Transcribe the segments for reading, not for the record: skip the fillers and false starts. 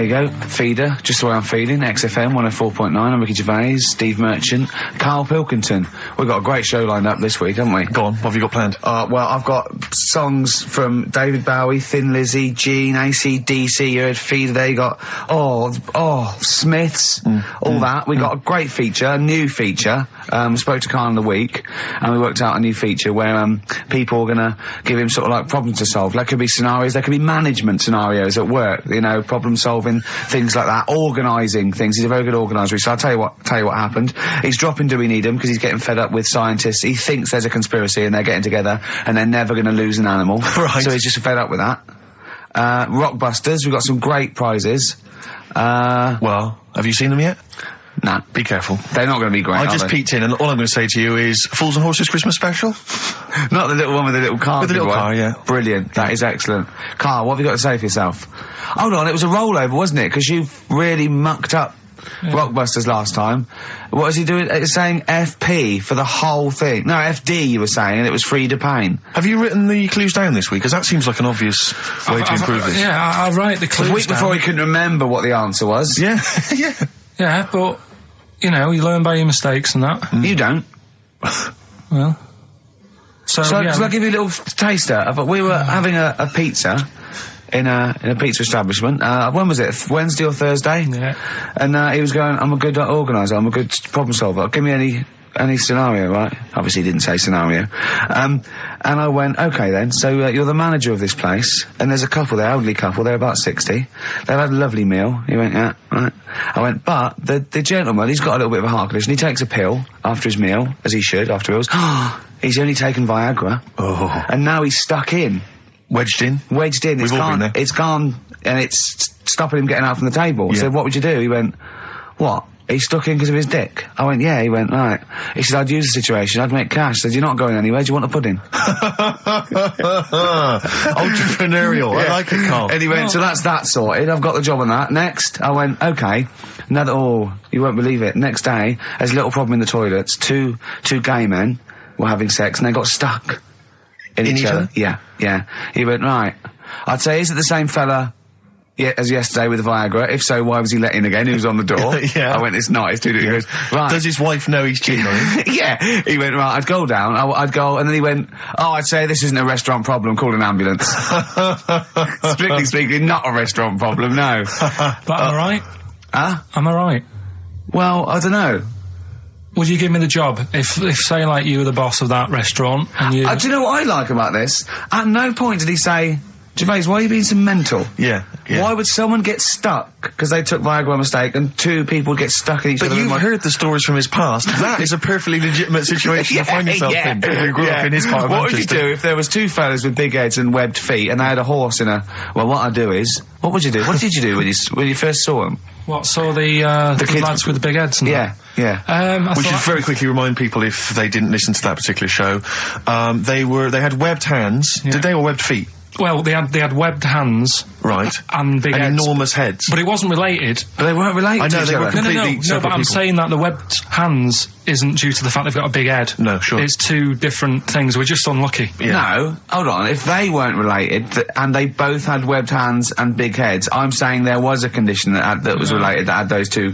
There you go. Feeder, just the way I'm feeling. XFM 104.9. I'm Ricky Gervais, Steve Merchant, Karl Pilkington. We've got a great show lined up this week, haven't we? Go on, what have you got planned? Well, I've got songs from David Bowie, Thin Lizzy, Gene, AC/DC. You heard Feeder there. You got, Smiths, all that. We got a great feature, a new feature. Spoke to Karl in the week, and we worked out a new feature where, people are gonna give him sort of like problems to solve. There could be scenarios, there could be management scenarios at work, you know, problem solving, things like that, organising things. He's a very good organiser. So I'll tell you what happened. He's dropping Do We Need Him because he's getting fed up with scientists. He thinks there's a conspiracy and they're getting together and they're never going to lose an animal. Right. So he's just fed up with that. Rockbusters, we've got some great prizes. Well, have you seen them yet? Nah. Be careful. They're not going to be great, I just peeked in, and all I'm going to say to you is Fools and Horses Christmas special? Not the little one with the little car. With the little car, yeah. Brilliant. That is excellent. Karl, what have you got to say for yourself? Hold on, it was a rollover, wasn't it? Because you really mucked up Rockbusters last time. What was he doing? It's saying FP for the whole thing. No, FD you were saying, and it was Frida Payne. Have you written the clues down this week? Because that seems like an obvious way to improve this. Yeah, I'll write the clues down. A week before he couldn't remember what the answer was. Yeah, yeah. Yeah, but, you know, you learn by your mistakes and that. You don't. Well. So yeah. I'll give you a little taster. We were having a pizza in a pizza establishment. When was it? Wednesday or Thursday? Yeah. And he was going, I'm a good organiser, I'm a good problem solver. Give me any scenario, right? Obviously he didn't say scenario. And I went, okay then, so you're the manager of this place, and there's a couple there, elderly couple, they're about 60. They've had a lovely meal. He went, yeah, right. I went, but the gentleman, he's got a little bit of a heart condition, he takes a pill after his meal, as he should, after meals. He's only taken Viagra. Oh. And now he's stuck in. Wedged in? Wedged in. We've all been there. It's gone, and it's stopping him getting out from the table. Yeah. So what would you do? He went, what? He's stuck in because of his dick. I went, yeah. He went, right. He said, I'd use the situation, I'd make cash. I said, you're not going anywhere, do you want a pudding? Entrepreneurial, yeah. I like it, Karl. And he went, so that's that sorted, I've got the job on that. Next, I went, okay. You won't believe it. Next day, there's a little problem in the toilets. Two gay men were having sex and they got stuck in each other. Yeah. He went, right. I'd say, is it the same fella as yesterday with the Viagra? If so, why was he let in again? He was on the door. Yeah. I went, it's not. It's too different. He goes, right. Does his wife know he's cheating on him? Yeah. He went, right, I'd go down. I'd go, and then he went, I'd say this isn't a restaurant problem, call an ambulance. Strictly speaking, not a restaurant problem, no. But am I right? Huh? Am I right? Well, I don't know. Would you give me the job if say, like, you were the boss of that restaurant and you... do you know what I like about this? At no point did he say, Gervais, why are you being so mental? Yeah. Why would someone get stuck because they took Viagra by mistake and two people get stuck in each other? But you've heard the stories from his past. That is a perfectly legitimate situation to find yourself in. You grew up in his part of What would you Manchester. do if there was two fellas with big heads and webbed feet and they had a horse in a... Well, what I'd do is... What would you do? What did you do when you first saw them? What, saw the kids lads with the big heads and yeah. We should very quickly remind people, if they didn't listen to that particular show, they had webbed hands. Yeah. Did they, or webbed feet? Well, they had webbed hands, right, and big heads. Enormous heads. But it wasn't related. But they weren't related. I know, they were completely no. But I'm saying that the webbed hands isn't due to the fact they've got a big head. No, sure. It's two different things. We're just unlucky. Yeah. No, hold on. If they weren't related and they both had webbed hands and big heads, I'm saying there was a condition that was related that had those two.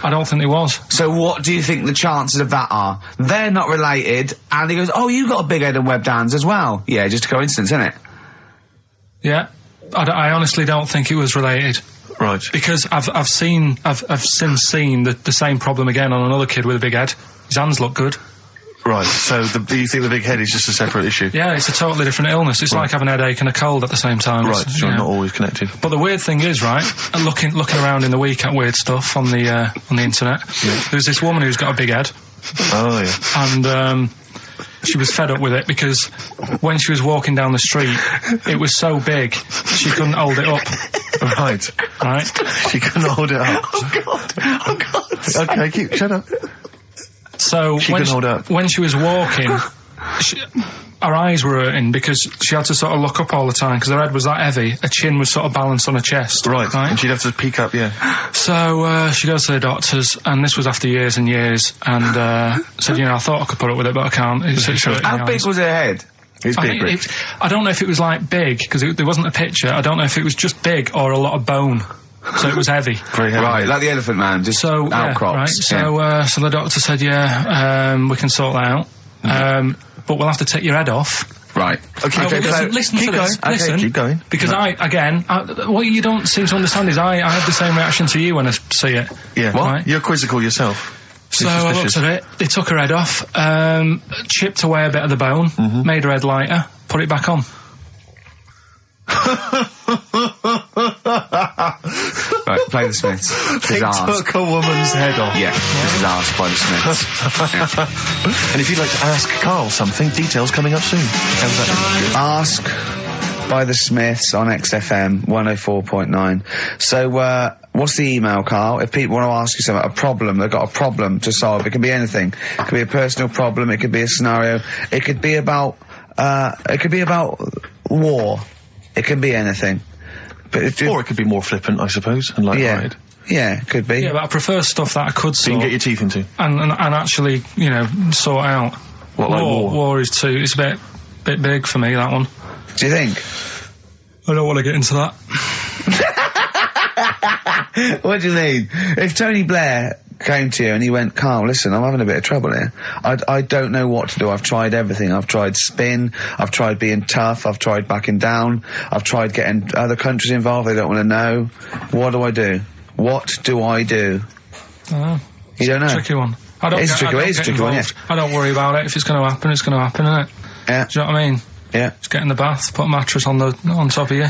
I don't think there was. So what do you think the chances of that are? They're not related, and he goes, "Oh, you got a big head and webbed hands as well." Yeah, just a coincidence, isn't it? Yeah, I honestly don't think it was related. Right. Because I've since seen the same problem again on another kid with a big head. His hands look good. Right, so do you think the big head is just a separate issue? Yeah, it's a totally different illness. It's like having a headache and a cold at the same time. Right, so not always connected. But the weird thing is, right, looking around in the week at weird stuff on the internet, there's this woman who's got a big head. Oh, yeah. And, she was fed up with it because when she was walking down the street, it was so big, she couldn't hold it up. Right. She couldn't hold it up. Oh, God. Okay, shut up. So when she was walking, her eyes were hurting because she had to sort of look up all the time because her head was that heavy. Her chin was sort of balanced on her chest. Right. And she'd have to peek up, yeah. So she goes to the doctors, and this was after years and years, and said, I thought I could put up with it, but I can't. How big was her head? It's big, I don't know if it was like big because there wasn't a picture. I don't know if it was just big or a lot of bone. So it was heavy. Very heavy. Right, like the Elephant Man, just outcrops. Yeah, right. So the doctor said, we can sort that out. But we'll have to take your head off. Right. Okay, listen to this. Listen, keep going. Because what you don't seem to understand is I have the same reaction to you when I see it. Yeah. What? Right? You're quizzical yourself. So I looked at it, they took her head off, chipped away a bit of the bone, made her head lighter, put it back on. Right, play the Smiths. They took a woman's head off. Yeah, this is asked by the Smiths. And if you'd like to ask Karl something, details coming up soon. How's that? Ask by the Smiths on XFM 104.9. So, what's the email, Karl? If people want to ask you something, a problem, they've got a problem to solve. It can be anything. It could be a personal problem. It could be a scenario. It could be about war. It can be anything. Or it could be more flippant, I suppose, and light-hearted. Yeah, it could be. Yeah, but I prefer stuff that I could sort. So you can get your teeth into. And actually, sort out. What, like war? War is too, it's a bit big for me, that one. Do you think? I don't want to get into that. What do you mean? If Tony Blair came to you and he went, Karl, listen, I'm having a bit of trouble here. I don't know what to do. I've tried everything. I've tried spin. I've tried being tough. I've tried backing down. I've tried getting other countries involved. They don't want to know. What do I do? What do I do? I don't know. You don't know? Tricky one. It's a tricky one, yeah. I don't worry about it. If it's going to happen, it's going to happen, isn't it? Yeah. Do you know what I mean? Yeah. Just get in the bath, put a mattress on top of you.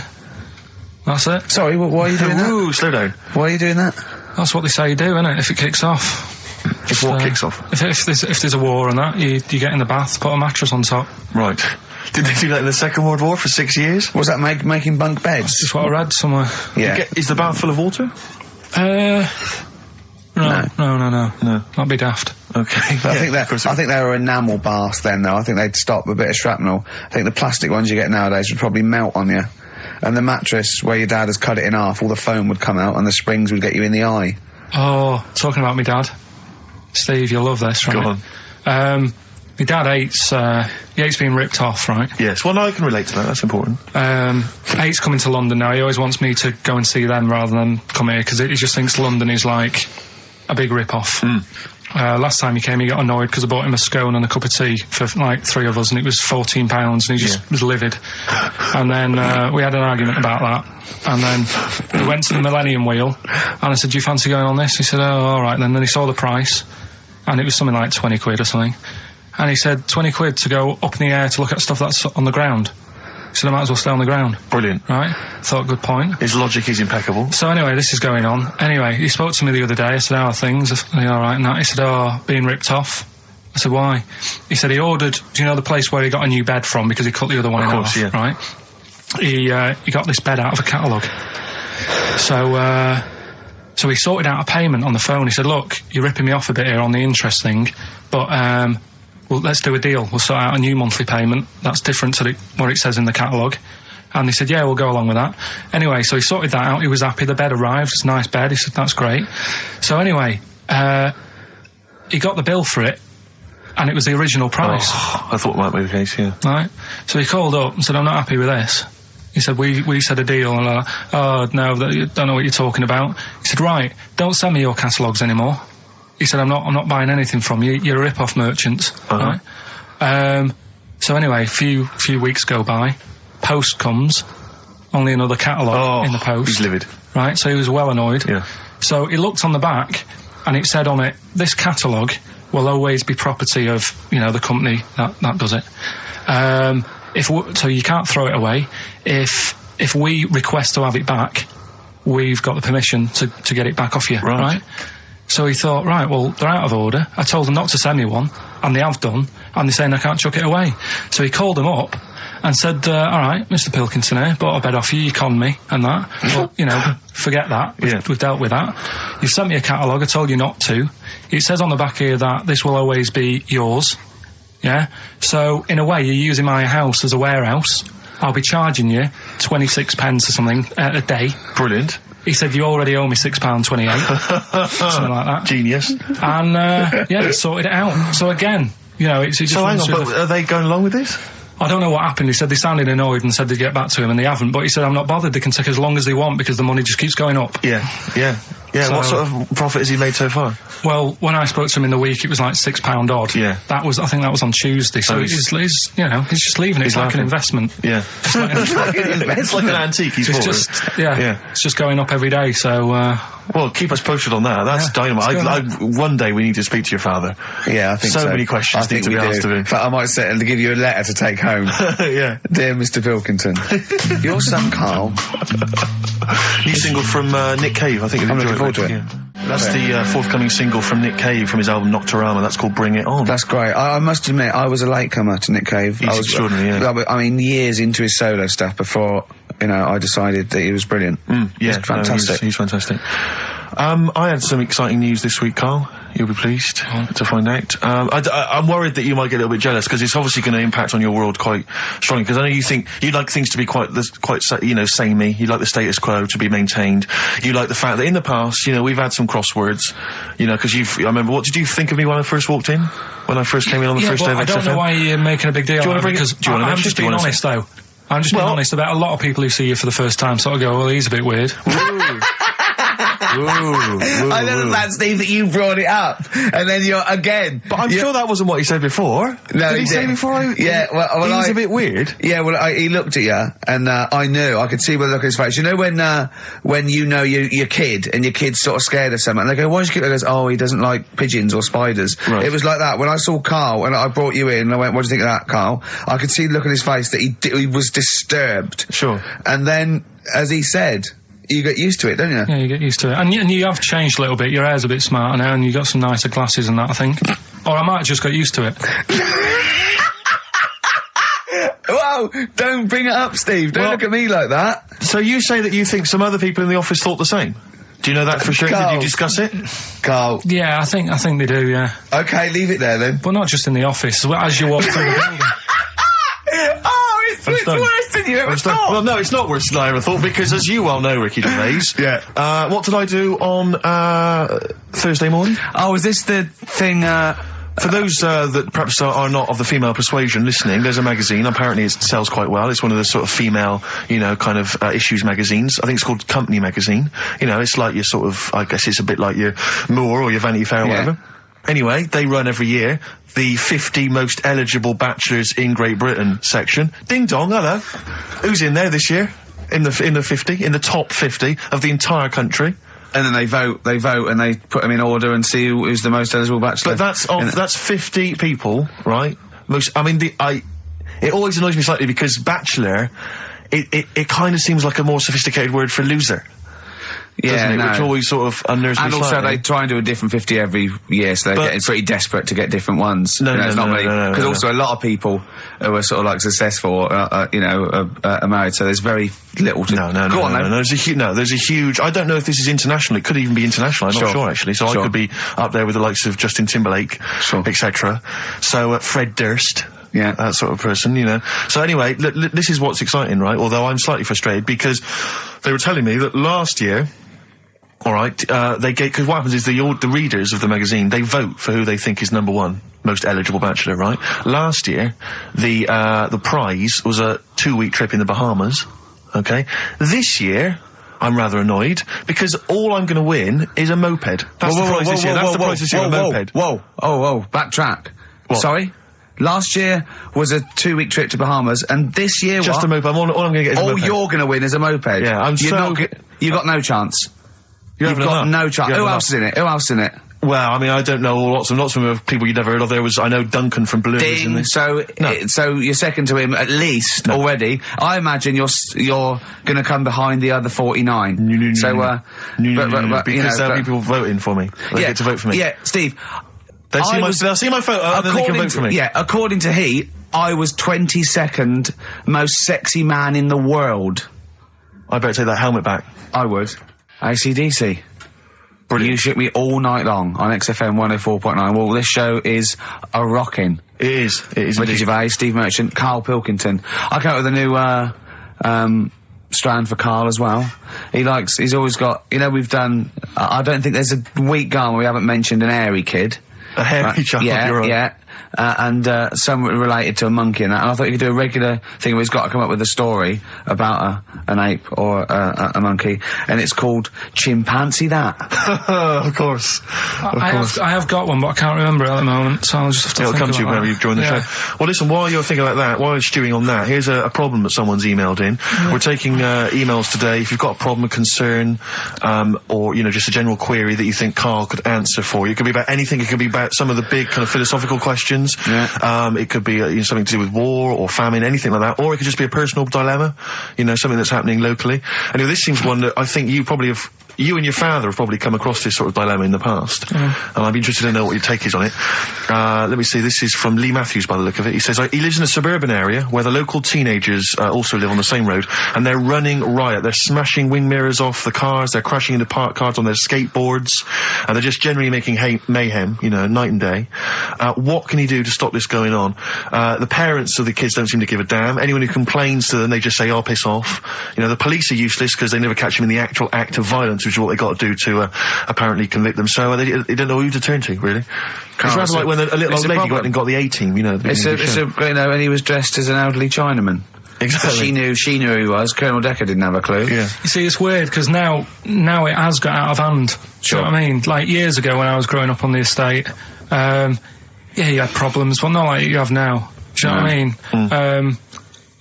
That's it. Sorry, why are you doing that? Ooh, slow down. Why are you doing that? That's what they say you do, isn't it? If it kicks off. If what kicks off? If there's a war and that, you get in the bath, put a mattress on top. Right. Did they do that in the Second World War for 6 years? Was that making bunk beds? That's just what I read somewhere. Yeah. Is the bath full of water? No. That'd be daft. Okay. But I think they were enamel baths then, though. I think they'd stop a bit of shrapnel. I think the plastic ones you get nowadays would probably melt on you. And the mattress, where your dad has cut it in half, all the foam would come out and the springs would get you in the eye. Oh, talking about my dad. Steve, you'll love this, right? Go on. My dad hates being ripped off, right? Yes, well, no, I can relate to that, that's important. Hates coming to London now. He always wants me to go and see them rather than come here, because he just thinks London is like a big rip-off. Last time he came, he got annoyed because I bought him a scone and a cup of tea for like 3 of us, and it was £14, and he just was livid. And then we had an argument about that, and then we went to the Millennium Wheel, and I said, do you fancy going on this? He said, oh, all right then. Then he saw the price, and it was something like 20 quid or something, and he said 20 quid to go up in the air to look at stuff that's on the ground. He said I might as well stay on the ground. Brilliant. Right? Thought, good point. His logic is impeccable. So anyway, this is going on. Anyway, he spoke to me the other day. I said, how are things? Are they alright and that? He said, being ripped off. I said, why? He said he ordered, do you know the place where he got a new bed from because he cut the other one in half, right? He got this bed out of a catalogue. So he sorted out a payment on the phone. He said, look, you're ripping me off a bit here on the interest thing, but well, let's do a deal. We'll sort out a new monthly payment that's different to what it says in the catalogue. And they said, yeah, we'll go along with that. Anyway, so he sorted that out. He was happy. The bed arrived. It's a nice bed. He said, that's great. So anyway, he got the bill for it, and it was the original price. Oh, I thought that might be the case, yeah. Right? So he called up and said, I'm not happy with this. He said, we said a deal. And oh, no, don't know what you're talking about. He said, right, don't send me your catalogues anymore. He said, I'm not buying anything from you. You're a rip-off merchant. Right? So anyway, a few weeks go by. Post comes. Only another catalogue in the post. He's livid. Right? So he was well annoyed. Yeah. So he looked on the back, and it said on it, this catalogue will always be property of, the company that does it. So you can't throw it away. If we request to have it back, we've got the permission to get it back off you. Right? So he thought, right, well, they're out of order. I told them not to send me one, and they have done, and they're saying I can't chuck it away. So he called them up and said, all right, Mr. Pilkington here, bought a bed off you, you conned me, and that. But, forget that. We've dealt with that. You've sent me a catalogue, I told you not to. It says on the back here that this will always be yours. Yeah? So, in a way, you're using my house as a warehouse. I'll be charging you 26 pence or something a day. Brilliant. He said, you already owe me £6.28. Something like that. Genius. And, they sorted it out. So again, it's just... So hang on, but are they going along with this? I don't know what happened. He said they sounded annoyed and said they'd get back to him, and they haven't. But he said, I'm not bothered. They can take as long as they want because the money just keeps going up. Yeah. So, what sort of profit has he made so far? Well, when I spoke to him in the week, it was like £6 odd. Yeah. I think that was on Tuesday. So he's just leaving it. It's like an investment. Yeah. It's like an antique. He's it's just going up every day. So, well, keep us posted on that. That's dynamite. One day we need to speak to your father. Yeah, I think so. So many questions need to be asked of him. In fact, I might sit and give you a letter to take home. Yeah. Dear Mr. Pilkington, your son Karl. New single from Nick Cave. I think you'll enjoy it. Yeah. That's the forthcoming single from Nick Cave from his album Nocturama. That's called Bring It On. That's great. I must admit, I was a latecomer to Nick Cave. He's extraordinary, yeah. I mean, years into his solo stuff before, I decided that he was brilliant. Yeah, he's fantastic. He's fantastic. I had some exciting news this week, Karl. You'll be pleased to find out. I'm worried that you might get a little bit jealous because it's obviously going to impact on your world quite strongly. Because I know you think you'd like things to be quite samey. You like the status quo to be maintained. You like the fact that in the past, we've had some crosswords. Because I remember. What did you think of me when I first walked in? When I first came in on the first day of XFM? I don't know why you're making a big deal out of it. Because I'm just being honest, though. I'm just being honest about a lot of people who see you for the first time sort of go, well, he's a bit weird. I know that, Steve, that you brought it up, and then you're again. But I'm sure that wasn't what he said before. No, did he say before? Yeah, well, he's a bit weird. Yeah, well, he looked at you, and I knew. I could see by the look of his face. You know when your kid, and your kid's sort of scared of something, and they go, "Why is your kid?" He goes, "Oh, he doesn't like pigeons or spiders." Right. It was like that when I saw Karl, and I brought you in, and I went, "What do you think of that, Karl?" I could see the look on his face that he was disturbed. Sure. And then, as he said, you get used to it, don't you? Yeah, you get used to it. And you have changed a little bit. Your hair's a bit smarter now, and you got some nicer glasses and that, I think. Or I might have just got used to it. Whoa! Don't bring it up, Steve. Don't look at me like that. So you say that you think some other people in the office thought the same? Do you know that for sure? Karl. Did you discuss it? Karl. Yeah, I think they do, yeah. Okay, leave it there then. But not just in the office, as you walk through the building. It's worse than you ever thought. Well, no, it's not worse than I ever thought, because as you well know, Ricky Gervais, what did I do on Thursday morning? Oh, is this the thing, for those that perhaps are not of the female persuasion listening, there's a magazine. Apparently it sells quite well. It's one of the sort of female, kind of issues magazines. I think it's called Company Magazine. It's like your sort of, I guess it's a bit like your Moore or your Vanity Fair or whatever. Anyway, they run every year the 50 most eligible bachelors in Great Britain section. Ding dong, hello. Who's in there this year? In the 50, in the top 50 of the entire country. And then they vote, and they put them in order and see who's the most eligible bachelor. But that's 50 people, right? It always annoys me slightly because bachelor, it kind of seems like a more sophisticated word for loser. Yeah, no. Which always sort of unnerves me slightly. And also they try and do a different 50 every year, so they're getting pretty desperate to get different ones. No, because also a lot of people who are sort of like successful, are married, so there's very little to... No, there's a huge... I don't know if this is international. It could even be international. I'm not sure, actually. So I could be up there with the likes of Justin Timberlake, etc. So, Fred Durst... Yeah, that sort of person, So anyway, this is what's exciting, right? Although I'm slightly frustrated because they were telling me that last year, because what happens is the readers of the magazine, they vote for who they think is number one most eligible bachelor, right? Last year, the prize was a 2-week trip in the Bahamas. Okay, this year. I'm rather annoyed because all I'm going to win is a moped. That's the prize this year. That's the prize this year, a moped. Whoa, backtrack. What? Sorry? Last year was a 2-week trip to Bahamas, and this year just a moped. All I'm going to get is a moped. All you're going to win is a moped. Yeah, you've got no chance. You've got no chance. Who else is in it? Well, I mean, I don't know lots of them of people you'd never heard of. I know Duncan from Blue. Ding. So you're second to him at least already. I imagine you're going to come behind the other 49. Because there'll be people voting for me. They get to vote for me. Yeah, Steve. They'll see my photo and then they can vote for me. Yeah, according to Heat, I was 22nd most sexy man in the world. I better take that helmet back. I would. AC/DC. Brilliant. You shook me all night long on XFM 104.9. Well, this show is a rocking. It is. Ricky Gervais, Steve Merchant, Karl Pilkington. I came up with a new, strand for Karl as well. He's always got, we've done, I don't think there's a week gone where we haven't mentioned an airy kid. A hairy child, you're right. Yeah. and something related to a monkey and that. And I thought you could do a regular thing where he's got to come up with a story about an ape or a monkey, and it's called Chimpanzee That. Of course. I have got one, but I can't remember it at the moment, so I'll just have to It'll come to you whenever you've joined the show. Well, listen, while you're thinking like that, while you're stewing on that, here's a problem that someone's emailed in. We're taking emails today. If you've got a problem, a concern, or, you know, just a general query that you think Karl could answer for you. It could be about anything. It could be about some of the big kind of philosophical questions. It could be you know, something to do with war or famine, anything like that. Or it could just be a personal dilemma, you know, something that's happening locally. Anyway, this seems one that I think you and your father have probably come across this sort of dilemma in the past. And I'd be interested to know what your take is on it. Let me see, this is from Lee Matthews by the look of it. He says, he lives in a suburban area where the local teenagers also live on the same road, and they're running riot. They're smashing wing mirrors off the cars, they're crashing into parked cars on their skateboards, and they're just generally making mayhem, you know, night and day. What can he do to stop this going on? The parents of the kids don't seem to give a damn. Anyone who complains to them, they just say, oh, piss off. You know, the police are useless because they never catch them in the actual act of violence, which is what they got to do to apparently convict them. So they don't know who to turn to, really. It's rather like when a little old lady went and got the A-team, you know. You know, and he was dressed as an elderly Chinaman. Exactly. She knew who he was. Colonel Decker didn't have a clue. Yeah. You see, it's weird, because now it has got out of hand. Sure. Do you know what I mean? Like, years ago when I was growing up on the estate, yeah, you had problems, but not like you have now. Do you know what I mean?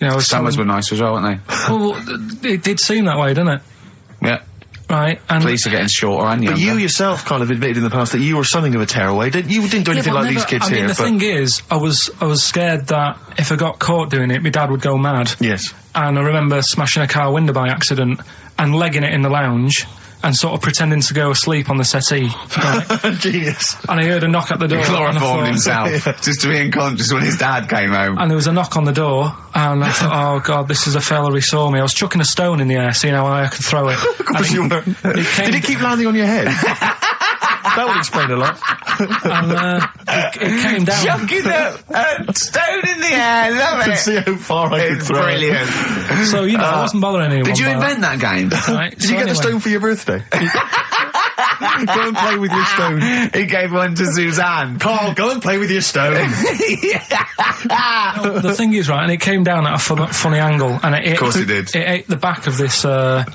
You know, Summers were nice as well, weren't they? Well, it did seem that way, didn't it? Yeah. Right, and police are getting shorter and younger. But you yourself kind of admitted in the past that you were something of a tearaway. You didn't do anything like these kids here. The thing is, I was scared that if I got caught doing it, my dad would go mad. Yes. And I remember smashing a car window by accident and legging it in the lounge and sort of pretending to go asleep on the settee. Right? Genius. And I heard a knock at the door. He chloroformed himself just to be unconscious when his dad came home. And there was a knock on the door, and I thought, oh God, this is a fella who saw me. I was chucking a stone in the air, seeing how high I could throw it. Of course you were. Did it keep landing on your head? That would explain a lot. And it came down. Chucking a stone in the air, love it. To see how far I could throw brilliant. it. So, you know, I wasn't bothering anyone. Did you invent that game? Right, Did you get the stone for your birthday? Go and play with your stone. He gave one to Suzanne. Karl, go and play with your stone. The thing is, right, and it came down at a funny angle, and of course it did. It ate the back of this car,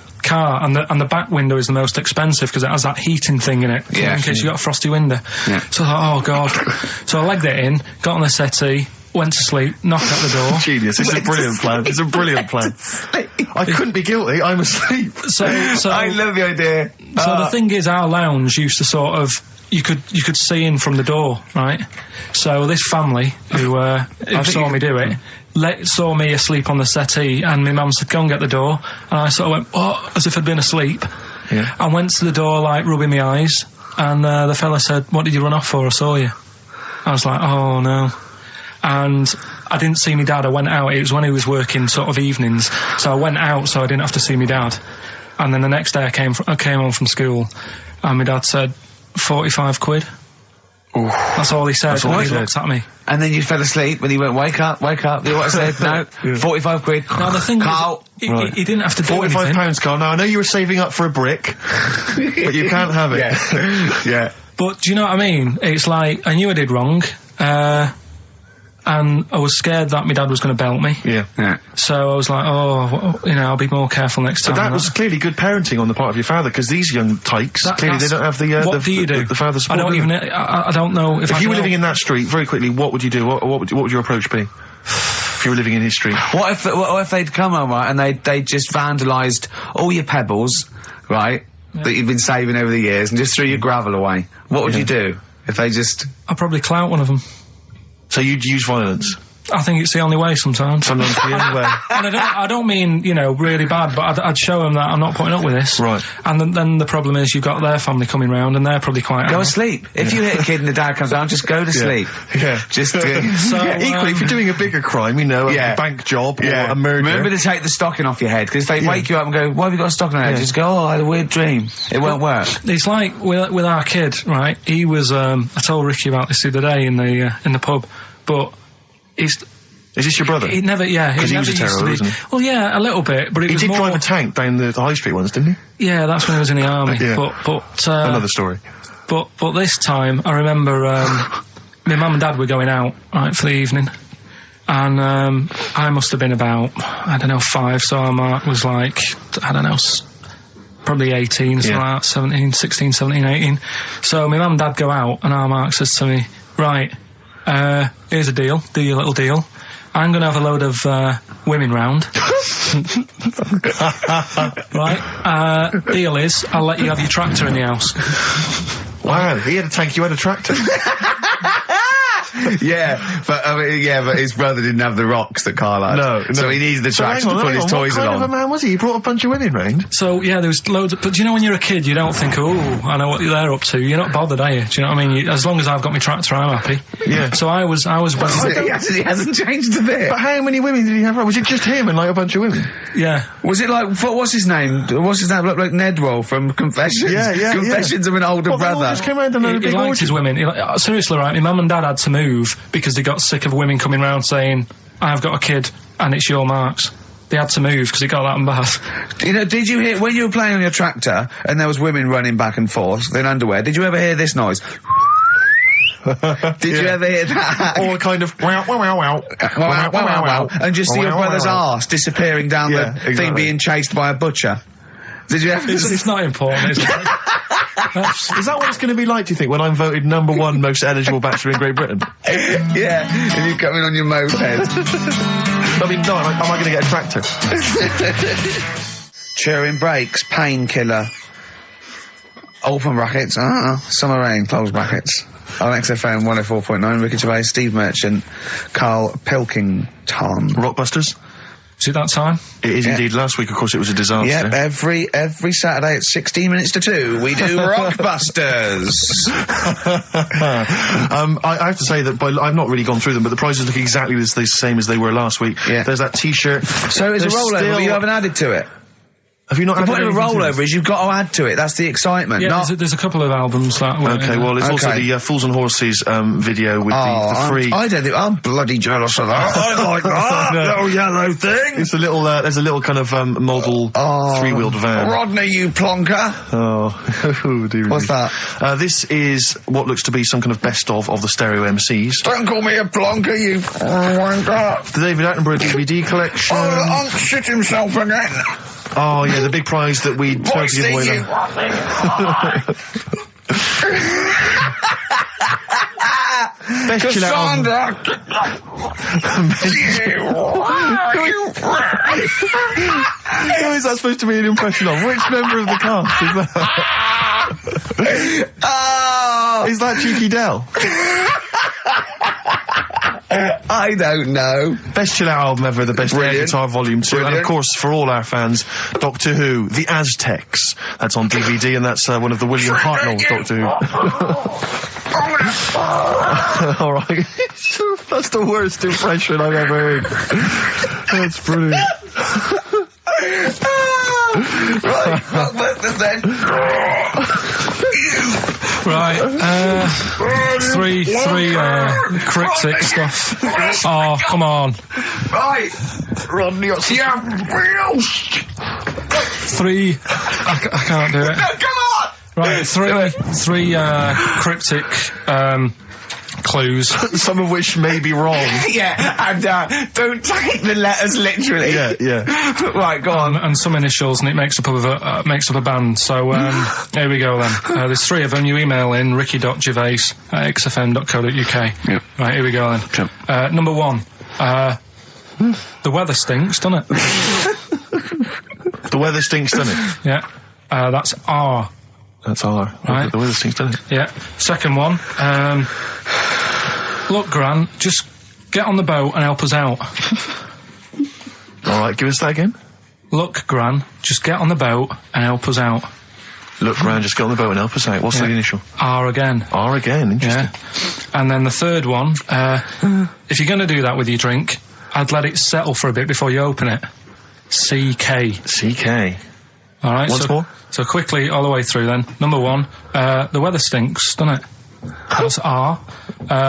and the back window is the most expensive because it has that heating thing in it, in case you got a frosty window. Yeah. So I thought, oh God. So I legged it in, got on the settee, went to sleep, knocked at the door. Genius. It's a brilliant plan. It's a brilliant plan. I couldn't be guilty. I'm asleep. So I love the idea. So the thing is, our lounge used to sort of, you could see in from the door, right? So this family who saw me do it, saw me asleep on the settee, and my mum said, go and get the door. And I sort of went, oh, as if I'd been asleep. Yeah. And went to the door, like, rubbing my eyes. And the fella said, what did you run off for? I saw you. I was like, oh no. And I didn't see my dad. I went out. It was when he was working sort of evenings. So I went out so I didn't have to see my dad. And then the next day I came home from school, and my dad said, 45 quid. Ooh. That's all he said. That's all he looked at me. And then you fell asleep, and he went, wake up. You know what I said? No, 45 quid. Now the thing Karl. is, he didn't have to do £45, Karl. Now I know you were saving up for a brick, but you can't have it. Yeah. But do you know what I mean? It's like, I knew I did wrong, and I was scared that my dad was going to belt me. Yeah. So I was like, oh, you know, I'll be more careful next time. But that was clearly good parenting on the part of your father, because these young tykes, clearly they don't have the father support. I don't know if you were living in that street, very quickly, what would you do? What would your approach be? If you were living in his street? What if they'd come home, right, and they just vandalised all your pebbles, right, that you've been saving over the years, and just threw your gravel away? What would you do if they just... I'd probably clout one of them. So you'd use violence? I think it's the only way sometimes. Sometimes the only way. And I don't mean, you know, really bad, but I'd show them that I'm not putting up with this. Right. And then the problem is you've got their family coming round, and they're probably quite Go asleep. If you hit a kid and the dad comes down, just go to sleep. Yeah. Just equally, if you're doing a bigger crime, you know, a bank job or a murder. Remember to take the stocking off your head, because if they wake you up and go, why have you got a stocking on your head? Just go, oh, I had a weird dream. It won't work. It's like with our kid, right? He was, I told Ricky about this the other day in the pub, but Is this your brother? He never, because he was a terror, wasn't he? Well, yeah, a little bit, but he did drive a tank down the high street once, didn't he? Yeah, that's when he was in the army. But But another story. But this time, I remember, my mum and dad were going out, right, for the evening. And, I must have been about, I don't know, 5, so our Mark was like, I don't know, probably 18, something like that, 16, 17, 18. So my mum and dad go out, and our Mark says to me, right, here's a deal, do your little deal. I'm gonna have a load of, women round. Right, deal is, I'll let you have your tractor in the house. Wow, he had a tank, you had a tractor. but his brother didn't have the rocks that Karl had. No. So he needed the tractor to put his toys along. What kind of a man was he? He brought a bunch of women round? So, yeah, there was loads of... But do you know when you're a kid, you don't think, oh, I know what they're up to. You're not bothered, are you? Do you know what I mean? As long as I've got my tractor, I'm happy. Yeah. So I was... He hasn't changed a bit. But how many women did he have? Was it just him and, like, a bunch of women? Yeah. Was it like... What's his name? What's his name? Looked like Nedwell from Confessions. Yeah. Confessions of an older brother. They all just came around and He liked his women. Seriously, right, my mum and dad had to move because they got sick of women coming round saying, I've got a kid and it's your Mark's. They had to move because it got that in Bath. You know, did you hear, when you were playing on your tractor and there was women running back and forth in underwear, did you ever hear this noise? Did you ever hear that? Or kind of wow, wow, wow, wow. Wow, wow, wow, wow. And just see your brother's arse disappearing down the thing being chased by a butcher. Did you ever... It's not important, is it? Is that what it's going to be like, do you think, when I'm voted #1 most eligible bachelor in Great Britain? Yeah, and you come in on your moped. I mean, no, am I going to get a tractor? Chewing brakes, painkiller. Open brackets, summer rain, close brackets. On XFM 104.9, Ricky Gervais, Steve Merchant, Karl Pilkington. Rockbusters? Is it that time? It is indeed. Last week, of course, it was a disaster. Yep, every Saturday at 16 minutes to 2, we do Rockbusters. I have to say that I've not really gone through them, but the prizes look exactly the same as they were last week. Yeah. There's that T-shirt. So it's a rollover, but you haven't added to it. Have you not The added point of a anything to rollover it? is you've got to add to it. That's the excitement. Yeah, there's a couple of albums that were... Okay, well, there's also the Fools and Horses video with the free... I don't think... I'm bloody jealous of that. I like that little yellow thing. It's a little, there's a little kind of model three-wheeled van. Rodney, you plonker. Oh, dear. What's that? This is what looks to be some kind of best-of the stereo MCs. Don't call me a plonker, you wanker. The David Attenborough DVD collection. Oh, Unc shit himself again. Oh, yeah, the big prize that we tried to give away. Best chill out album. Who is that supposed to be an impression of? Which member of the cast is that? Oh! Is that Cheeky Dell? I don't know. Best chill out album ever, the best air guitar volume 2. And of course, for all our fans, Doctor Who, The Aztecs. That's on DVD, and that's one of the William Hartnell Doctor Who. Alright. That's the worst impression I've ever heard. That's brilliant. Right, then. Right, three cryptic stuff. Oh, come on. Right. Rodney, Three, I can't do it. No, come on! Right, three cryptic, clues. some of which may be wrong. Yeah, and don't take the letters literally. Yeah. Right, go on. And some initials, and it makes up a band. So here we go then. There's 3 of them. You email in ricky.gervais@xfm.co.uk. Yep. Right, here we go then. Sure. Number 1. The weather stinks, doesn't it? The weather stinks, doesn't it? Yeah. That's R. That's R. Right. The weather stinks, doesn't it? Yeah. Second one. Look, Gran, just get on the boat and help us out. Alright, give us that again. Look, Gran, just get on the boat and help us out. Look, Gran, just get on the boat and help us out. What's the initial? R again. R again, interesting. Yeah. And then the third one, if you're going to do that with your drink, I'd let it settle for a bit before you open it. CK. CK. Alright, Once more? So quickly, all the way through then. Number 1, the weather stinks, doesn't it? That's R.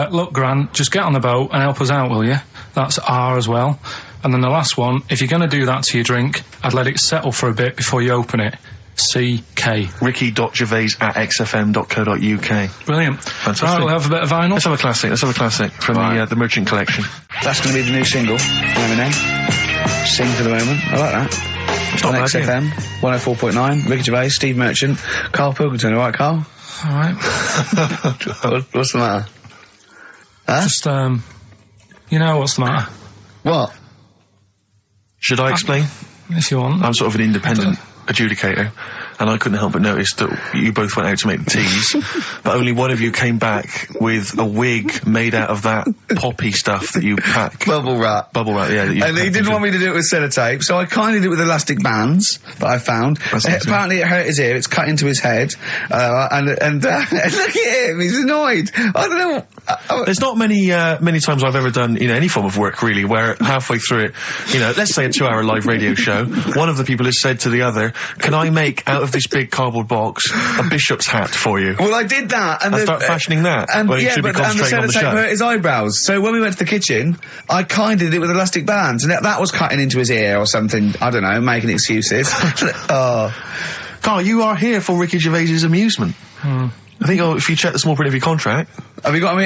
Look, Gran, just get on the boat and help us out, will you? That's R as well. And then the last one, if you're going to do that to your drink, I'd let it settle for a bit before you open it. CK. Ricky.gervais@xfm.co.uk. Brilliant. Fantastic. Right, we'll have a bit of vinyl. Let's have a classic from the Merchant Collection. That's going to be the new single. Lemonade. Sing for the moment. I like that. It's on not bad, XFM 104.9. Ricky Gervais, Steve Merchant, Karl Pilkington. All right, Karl? All right. What's the matter? Huh? Just, you know what's the matter? What? Should I explain? If you want. I'm sort of an independent adjudicator, and I couldn't help but notice that you both went out to make the teas, but only one of you came back with a wig made out of that poppy stuff that you pack. Bubble wrap, yeah. That you and he didn't want me to do it with sellotape, so I kindly did it with elastic bands that I found. Apparently it hurt his ear, it's cut into his head, and look at him, he's annoyed. I don't know. There's not many times I've ever done, any form of work really, where halfway through it, let's say a 2-hour live radio show, one of the people has said to the other, can I make out of this big cardboard box a bishop's hat for you? Well, I did that, and start fashioning that. And when yeah, should but be and the concentrating on the sellotape show. hurt his eyebrows. So when we went to the kitchen, I kind of did it with elastic bands, and that was cutting into his ear or something. I don't know, making excuses. Oh, Carl, you are here for Ricky Gervais's amusement. I think if you check the small print of your contract. Have you got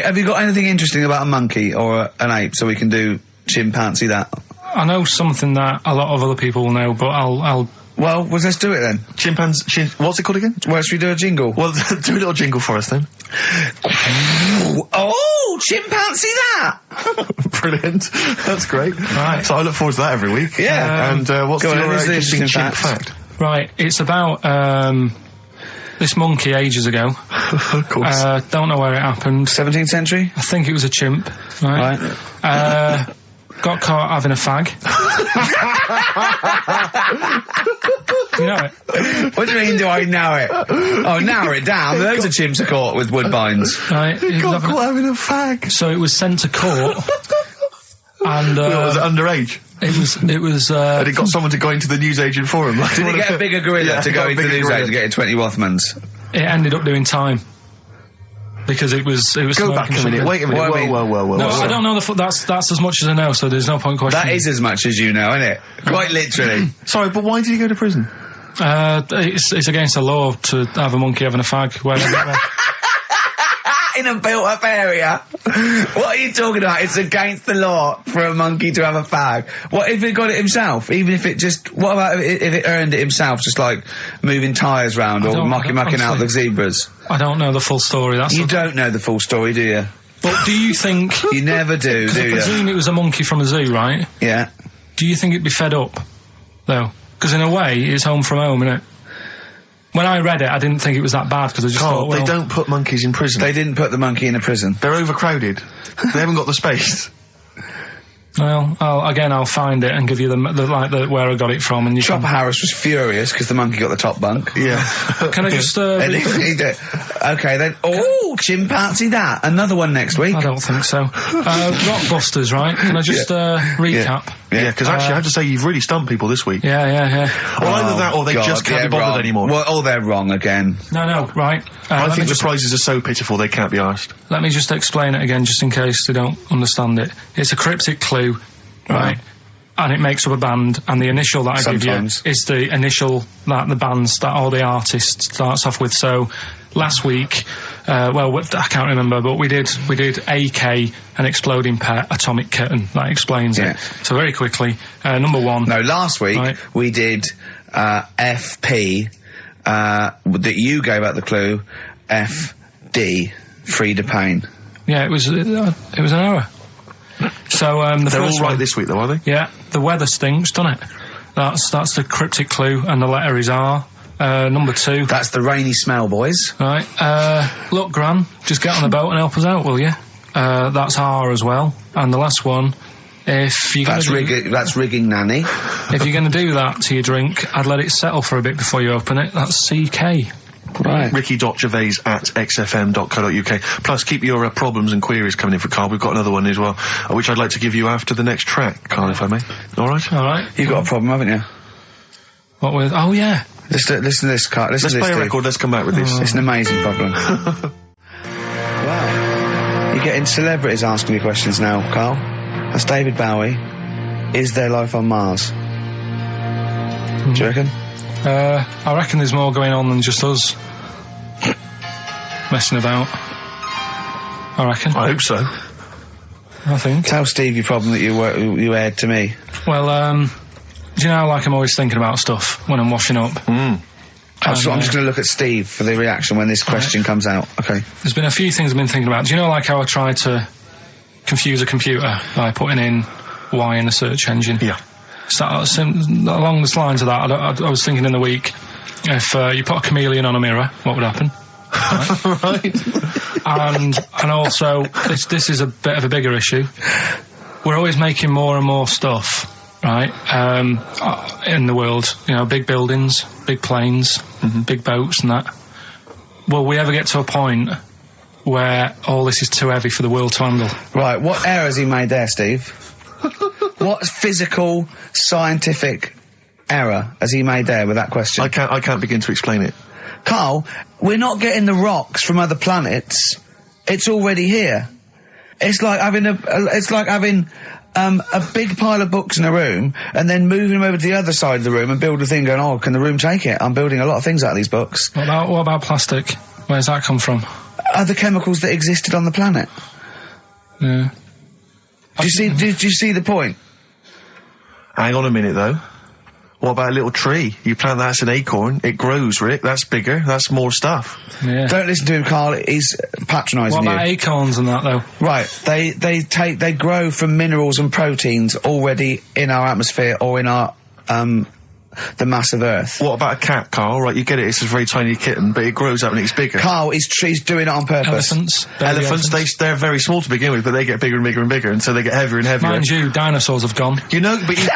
anything interesting about a monkey or an ape, so we can do chimpanzee that? I know something that a lot of other people will know, but I'll. Well, let's do it then. What's it called again? Well, should we do a jingle? Well, do a little jingle for us then. Oh, chimpanzee that! Brilliant. That's great. Right. So I look forward to that every week. Yeah. And what's your interesting chimp fact? Right, it's about this monkey ages ago. Of course. Don't know where it happened. 17th century? I think it was a chimp. Right. Got caught having a fag. You know it? What do you mean, do I know it? Oh, narrow it down. Loads of chimps are caught with woodbines. Right. Got caught having a fag. So it was sent to court. And, was it underage? It was, and it got someone to go into the newsagent for him. Did he get a bigger gorilla to go into the newsagent and get 20 Rothmans? It ended up doing time. Because it was. Go back a minute. Wait a minute. Whoa. No, I don't know that's as much as I know. So there's no point questioning. That is as much as you know, isn't it? Quite literally. Sorry, but why did he go to prison? It's against the law to have a monkey having a fag. In a built-up area. What are you talking about? It's against the law for a monkey to have a fag. What if it got it himself? Even if it just... What about if it earned it himself, just like moving tyres round or mucking out the zebras? I don't know the full story. You don't know the full story, do you? But do you think... You never do you? I presume it was a monkey from a zoo, right? Yeah. Do you think it'd be fed up, though? Because in a way, it's home from home, isn't it? When I read it, I didn't think it was that bad, because I just thought, well... They don't put monkeys in prison. They didn't put the monkey in a prison. They're overcrowded. They haven't got the space. Well, I'll find it and give you the where I got it from, and you. Chopper Harris was furious because the monkey got the top bunk. Yeah. Can I just? Okay then. Oh, chimpanzee that. Another one next week. I don't think so. Rockbusters, right? Can I just recap? Yeah, because actually I have to say you've really stumped people this week. Yeah. Well, either that or they just can't be bothered anymore. Well, they're wrong again. No, right. I think the prizes are so pitiful they can't be asked. Let me just explain it again, just in case they don't understand it. It's a cryptic clue, right? And it makes up a band, and the initial that I give you is the initial that the band or the artist starts off with. So last week, I can't remember, but we did AK, an exploding pet, atomic kitten. That explains it. So very quickly, number one. No, last week we did FP. That you gave out the clue, FD, Frida Payne. Yeah, it was an error. So they're all right this week, though, are they? Yeah, the weather stinks, doesn't it? That's the cryptic clue, and the letter is R. Number two. That's the rainy smell, boys. Right. Look, Gran, just get on the boat and help us out, will you? That's R as well. And the last one. If you're that's rigging nanny. If you're going to do that to your drink, I'd let it settle for a bit before you open it. That's CK. Right. Ricky.gervais@xfm.co.uk. Plus, keep your problems and queries coming in for Carl. We've got another one as well, which I'd like to give you after the next track, Carl, if I may. All right? All right. You've got a problem, haven't you? What with? Oh, yeah. Listen to this, Carl. Let's play a record. Let's come back with this. It's an amazing problem. Wow. You're getting celebrities asking me questions now, Carl. That's David Bowie. Is there life on Mars? Do you reckon? I reckon there's more going on than just us messing about. I reckon. I hope so. I think. Tell Steve your problem that you aired to me. Well, do you know how, like, I'm always thinking about stuff when I'm washing up? I'm just going to look at Steve for the reaction when this question comes out. Okay. There's been a few things I've been thinking about. Do you know, like, how I tried to confuse a computer by putting in Y in a search engine? Yeah. So, along the lines of that, I was thinking in the week, if you put a chameleon on a mirror, what would happen? Right. And also, this is a bit of a bigger issue. We're always making more and more stuff, right, in the world. You know, big buildings, big planes, big boats and that. Will we ever get to a point where all this is too heavy for the world to handle? Right, what error has he made there, Steve? What physical, scientific error has he made there with that question? I can't begin to explain it. Carl, we're not getting the rocks from other planets. It's already here. It's like having a big pile of books in a room and then moving them over to the other side of the room and build a thing going, oh, can the room take it? I'm building a lot of things out of these books. What about plastic? Where's that come from? Other chemicals that existed on the planet. Yeah. Do you see the point? Hang on a minute, though. What about a little tree? You plant that as an acorn, it grows, Rick. That's bigger. That's more stuff. Yeah. Don't listen to him, Carl. He's patronising you. What about acorns and that, though? Right. They grow from minerals and proteins already in our atmosphere or in our the mass of Earth. What about a cat, Carl? Right, you get it. It's a very tiny kitten, but it grows up and it's bigger. Carl, he's doing it on purpose. Elephants. They're very small to begin with, but they get bigger and bigger and bigger, and so they get heavier and heavier. Mind you, dinosaurs have gone. You know, but you...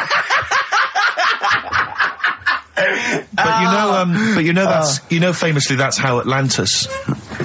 famously that's how Atlantis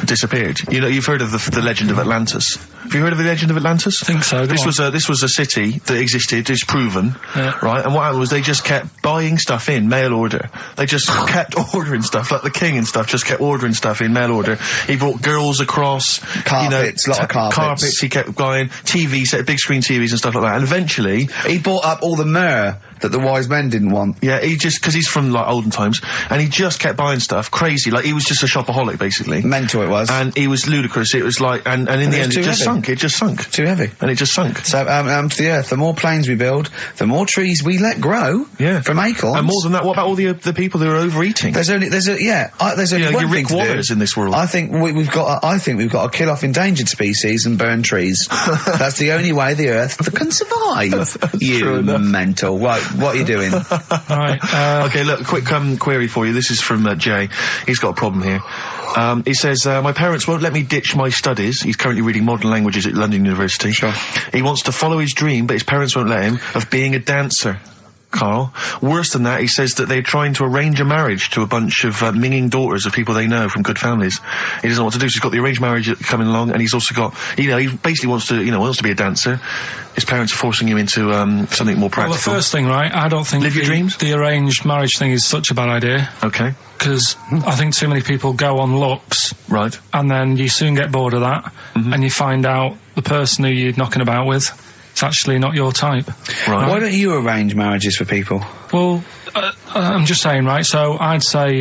disappeared. You know, you've heard of the legend of Atlantis. Have you heard of the legend of Atlantis? I think so. This was a city that existed, is proven, right? And what happened was they just kept buying stuff in mail order. They just kept ordering stuff, like the king and stuff. Just kept ordering stuff in mail order. He brought girls across, carpets, lot of carpets. He kept buying TVs, big screen TVs and stuff like that. And eventually, he bought up all the myrrh that the wise men didn't want. Yeah, because he's from like olden times, and he just kept buying stuff, crazy. Like he was just a shopaholic, basically. Mental it was. And he was ludicrous. It was like, and in the end, it just sunk. It just sunk. Too heavy. And it just sunk. So, to the Earth, the more planes we build, the more trees we let grow. Yeah. From acorns. And more than that, what about all the people who are overeating? There's only one thing Rick Warners in this world. I think we've got to kill off endangered species and burn trees. That's the only way the Earth can survive. You mental. Right, what are you doing? Right. Okay, look, quick query for you. This is from Jay. He's got a problem here. He says, my parents won't let me ditch my studies. He's currently reading modern languages at London University. Sure. He wants to follow his dream, but his parents won't let him, of being a dancer. Carl. Worse than that, he says that they're trying to arrange a marriage to a bunch of minging daughters of people they know from good families. He doesn't know what to do, so he's got the arranged marriage coming along, and he's also got, he basically wants to be a dancer. His parents are forcing him into something more practical. Well, the first thing, right, I don't think Live your dreams? The arranged marriage thing is such a bad idea. Okay. Because I think too many people go on looks. Right. And then you soon get bored of that, and you find out the person who you're knocking about with, it's actually not your type. Right. Why don't you arrange marriages for people? Well, I'm just saying, right, so I'd say,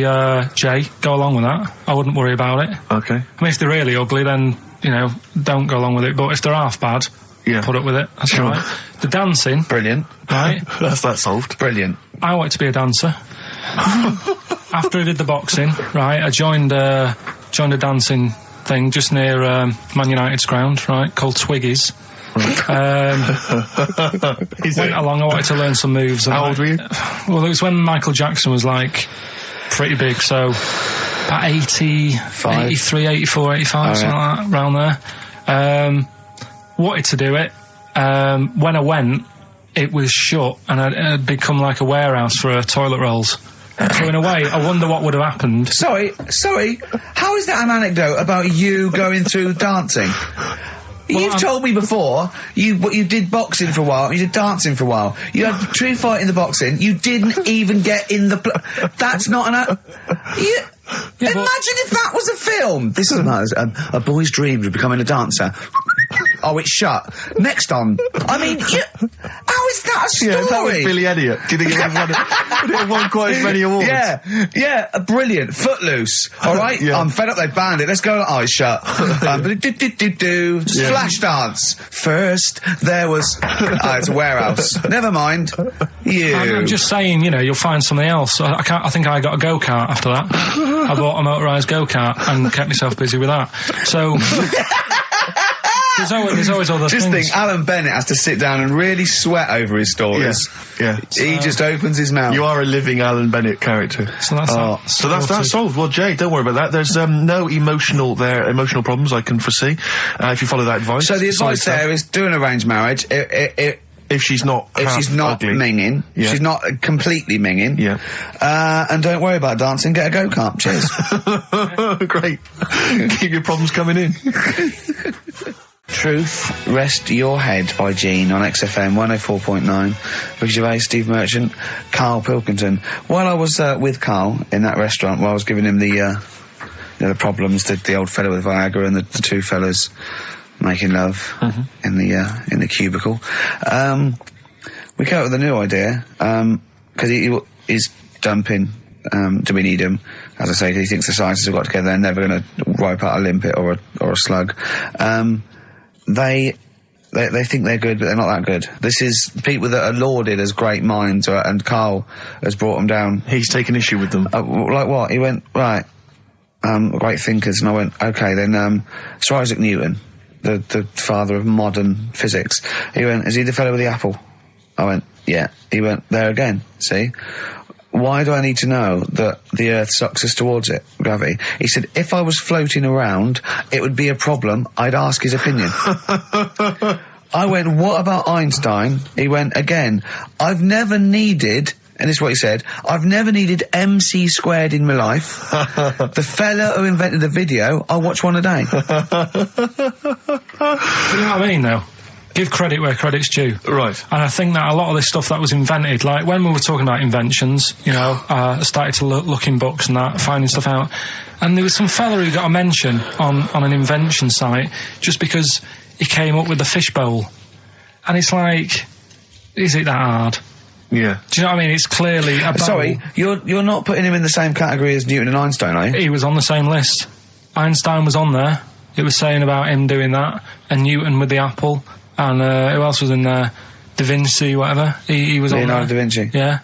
Jay, go along with that. I wouldn't worry about it. Okay. I mean, if they're really ugly, then, don't go along with it. But if they're half bad, put up with it. That's sure. All right. The dancing. Brilliant. Right. That's that solved. Brilliant. I wanted to be a dancer. After I did the boxing, right, I joined a dancing thing just near Man United's ground, right, called Twiggy's. Went along, I wanted to learn some moves. How old were you? Well, it was when Michael Jackson was, pretty big, so about 83, 84, 85, something like that, around there. Wanted to do it. When I went, it was shut, and it had become like a warehouse for toilet rolls. So in a way, I wonder what would have happened. Sorry, how is that an anecdote about you going through dancing? You've told me before, you did boxing for a while, you did dancing for a while. You had a true fight in the boxing, you didn't even get in the... That's not an... Imagine if that was a film! This is a boy's dream of becoming a dancer. Oh, it's shut. Next on. I mean, how is that a story? Yeah, that was Billy Elliot. Do you think it would have won quite as many awards? Yeah, brilliant. Footloose. All right, I'm fed up. They banned it. Let's go. Oh, it's shut. Flash dance. First, there was. It's a warehouse. Never mind. I'm just saying, you know, you'll find something else. I think I got a go-kart after that. I bought a motorised go-kart and kept myself busy with that. So there's always other things. Just think, Alan Bennett has to sit down and really sweat over his stories. Yeah. He just opens his mouth. You are a living Alan Bennett character. So that's solved. Well, Jay, don't worry about that. There's no emotional problems I can foresee if you follow that advice. So the advice there is do an arranged marriage. If she's not ugly. minging, she's not completely minging. Yeah. And don't worry about dancing. Get a go-kart. Cheers. Great. Keep your problems coming in. Truth, Rest Your Head by Gene on XFM 104.9. Ricky Gervais, Steve Merchant, Karl Pilkington. While I was with Karl in that restaurant, while I was giving him the problems, the old fella with Viagra and the two fellas making love in the cubicle, we came up with a new idea, because he's dumping. Do we need him? As I say, he thinks the scientists have got together, they're never going to wipe out a limpet or a slug. They think they're good, but they're not that good. This is people that are lauded as great minds, and Karl has brought them down. He's taken issue with them. Like what? He went, right, great thinkers, and I went, okay, then, Sir Isaac Newton, the father of modern physics. He went, is he the fellow with the apple? I went, yeah. He went, there again, see? Why do I need to know that the Earth sucks us towards it, gravity? He said, if I was floating around, it would be a problem. I'd ask his opinion. I went, what about Einstein? He went, again, I've never needed, and this is what he said, I've never needed MC squared in my life. The fella who invented the video, I watch one a day. You know what I mean, though? Give credit where credit's due. Right. And I think that a lot of this stuff that was invented, like when we were talking about inventions, you know, I started to look in books and that, finding stuff out. And there was some fella who got a mention on an invention site just because he came up with the fishbowl. And it's like, is it that hard? Yeah. Do you know what I mean? It's clearly a bowl. Sorry, you're not putting him in the same category as Newton and Einstein, are you? He was on the same list. Einstein was on there. It was saying about him doing that. And Newton with the apple. And who else was in there? Da Vinci, whatever. He was Leonardo on there. da Vinci. Yeah.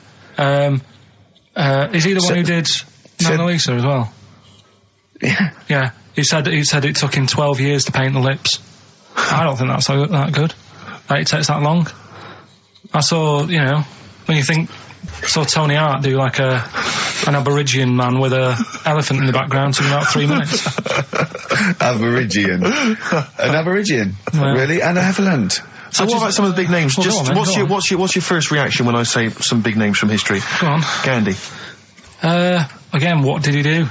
Is he the one who did Mona Lisa as well? Yeah. Yeah. He said it took him 12 years to paint the lips. I don't think that's that good. That it takes that long. I saw, you know, when you think, saw Tony Hart do like an Aborigine man with a elephant in the background in about 3 minutes. Aborigine. An Aborigine? Yeah. Really? And an elephant? So what about some of the big names? Well, what's your first reaction when I say some big names from history? Go on. Gandhi. Again, what did he do?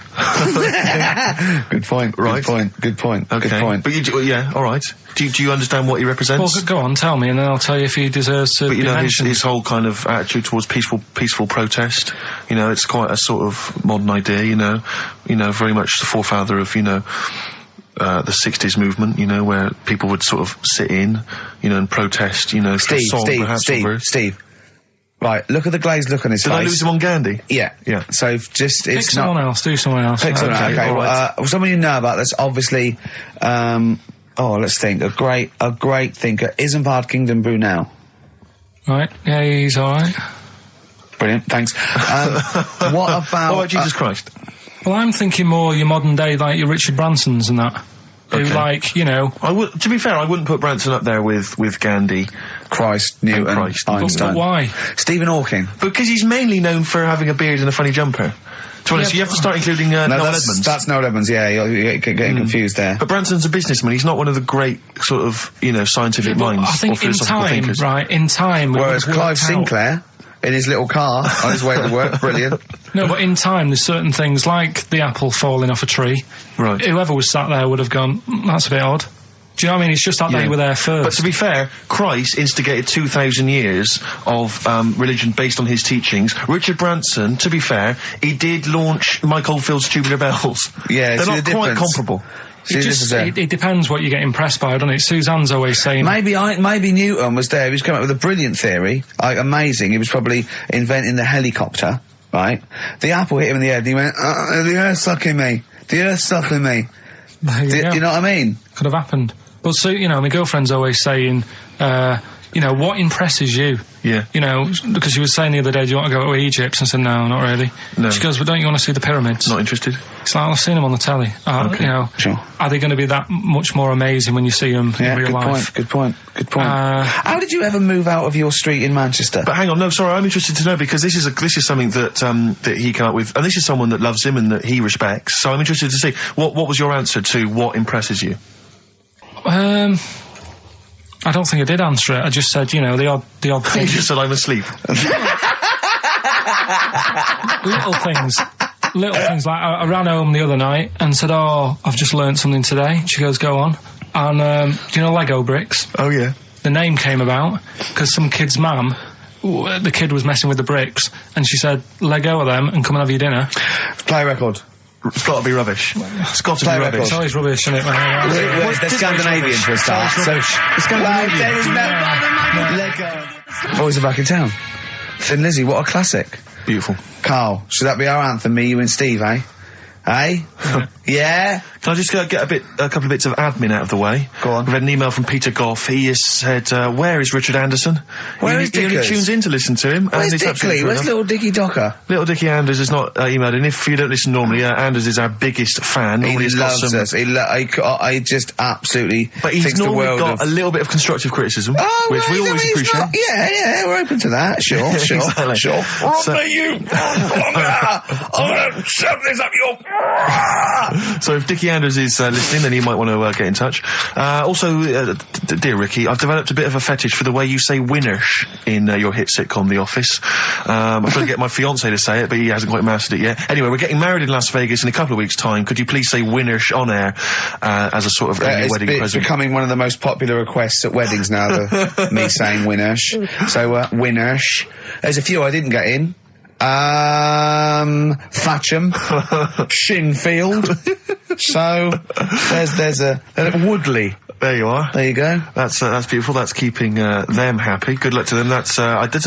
Good point. Right. Good point. Okay. Good point. But yeah, all right. Do you understand what he represents? Well, go on, tell me, and then I'll tell you if he deserves to. But you be know, mentioned. his whole kind of attitude towards peaceful protest. You know, it's quite a sort of modern idea. You know, very much the forefather of the 60s movement, you know, where people would sort of sit in, you know, and protest, you know, Steve. Right, look at the glazed look on his face. Did I lose him on Gandhi? Yeah. So just, Pick someone else, do someone else. Pick someone else, okay. Right. Someone you know about that's obviously, let's think, a great thinker, Isambard Kingdom Brunel. Right, yeah, he's alright. Brilliant, thanks. What about Jesus Christ? Well, I'm thinking more your modern day, like your Richard Bransons and that. Who, like, you know... to be fair, I wouldn't put Branson up there with Gandhi. Christ, Newton, Einstein. But why? Stephen Hawking. Because he's mainly known for having a beard and a funny jumper. To be honest, you have to start including Noel Edmonds. That's Noel Edmonds, yeah, you're getting confused there. But Branson's a businessman, he's not one of the great sort of, you know, scientific minds I think or philosophical thinkers. In time... Whereas Clive Sinclair... in his little car on his way to work, brilliant. No, but in time, there's certain things like the apple falling off a tree. Right. Whoever was sat there would have gone, that's a bit odd. Do you know what I mean? It's just that they were there first. But to be fair, Christ instigated 2,000 years of religion based on his teachings. Richard Branson, to be fair, he did launch Mike Oldfield's Tubular Bells. Yeah, they're not quite comparable. It depends what you get impressed by, doesn't it? Suzanne's always saying... Maybe Newton was there. He was coming up with a brilliant theory. Like, amazing. He was probably inventing the helicopter, right? The apple hit him in the head and he went, the earth's sucking me. The earth's sucking me. Do you know what I mean? Could have happened. But so, you know, my girlfriend's always saying, you know, what impresses you? Yeah. You know, because she was saying the other day, do you want to go to Egypt? And I said, no, not really. No. She goes, well, don't you want to see the pyramids? Not interested. It's like, I've seen them on the telly. Okay. You know, sure. Are they going to be that much more amazing when you see them in real life? Good point. How did you ever move out of your street in Manchester? But hang on, no, sorry, I'm interested to know, because this is something that that he came up with, and this is someone that loves him and that he respects. So I'm interested to see what was your answer to what impresses you? I don't think I did answer it. I just said, you know, the odd thing. You just said I'm asleep. Little things like I ran home the other night and said, oh, I've just learnt something today. She goes, go on. And do you know Lego bricks? Oh yeah. The name came about because some kid's mum, the kid was messing with the bricks, and she said, let go of them and come and have your dinner. Play record. It's got to be rubbish. It's got to be rubbish. It's always rubbish, isn't it? They're Scandinavian for a start. So boys are back in town. Thin Lizzy, what a classic. Beautiful. Carl, should that be our anthem? Me, you, and Steve, eh? Eh? Yeah. Can I just get a couple of bits of admin out of the way? Go on. We've had an email from Peter Goff. He has said, where is Richard Anderson? Where is Dickers? He only tunes in to listen to him. Where's Dickley? Where's little Dicky Docker? Little Dicky Anders is not emailed in. If you don't listen normally, Anders is our biggest fan. He loves us. I just absolutely But he's normally got a little bit of constructive criticism, which we always appreciate. Yeah, we're open to that. Sure. Exactly. Sure. I'm gonna shove this up your... So if Dickie Anders is listening, then he might want to get in touch. Also, dear Ricky, I've developed a bit of a fetish for the way you say winners in your hit sitcom The Office. I'm trying to get my fiancé to say it, but he hasn't quite mastered it yet. Anyway, we're getting married in Las Vegas in a couple of weeks' time. Could you please say winners on air as a sort of wedding present? It's becoming one of the most popular requests at weddings now, me saying winners. So, winners. There's a few I didn't get in. Thatcham, Shinfield. So there's a Woodley. There you are. There you go. That's beautiful. That's keeping them happy. Good luck to them. That's Leopard. It's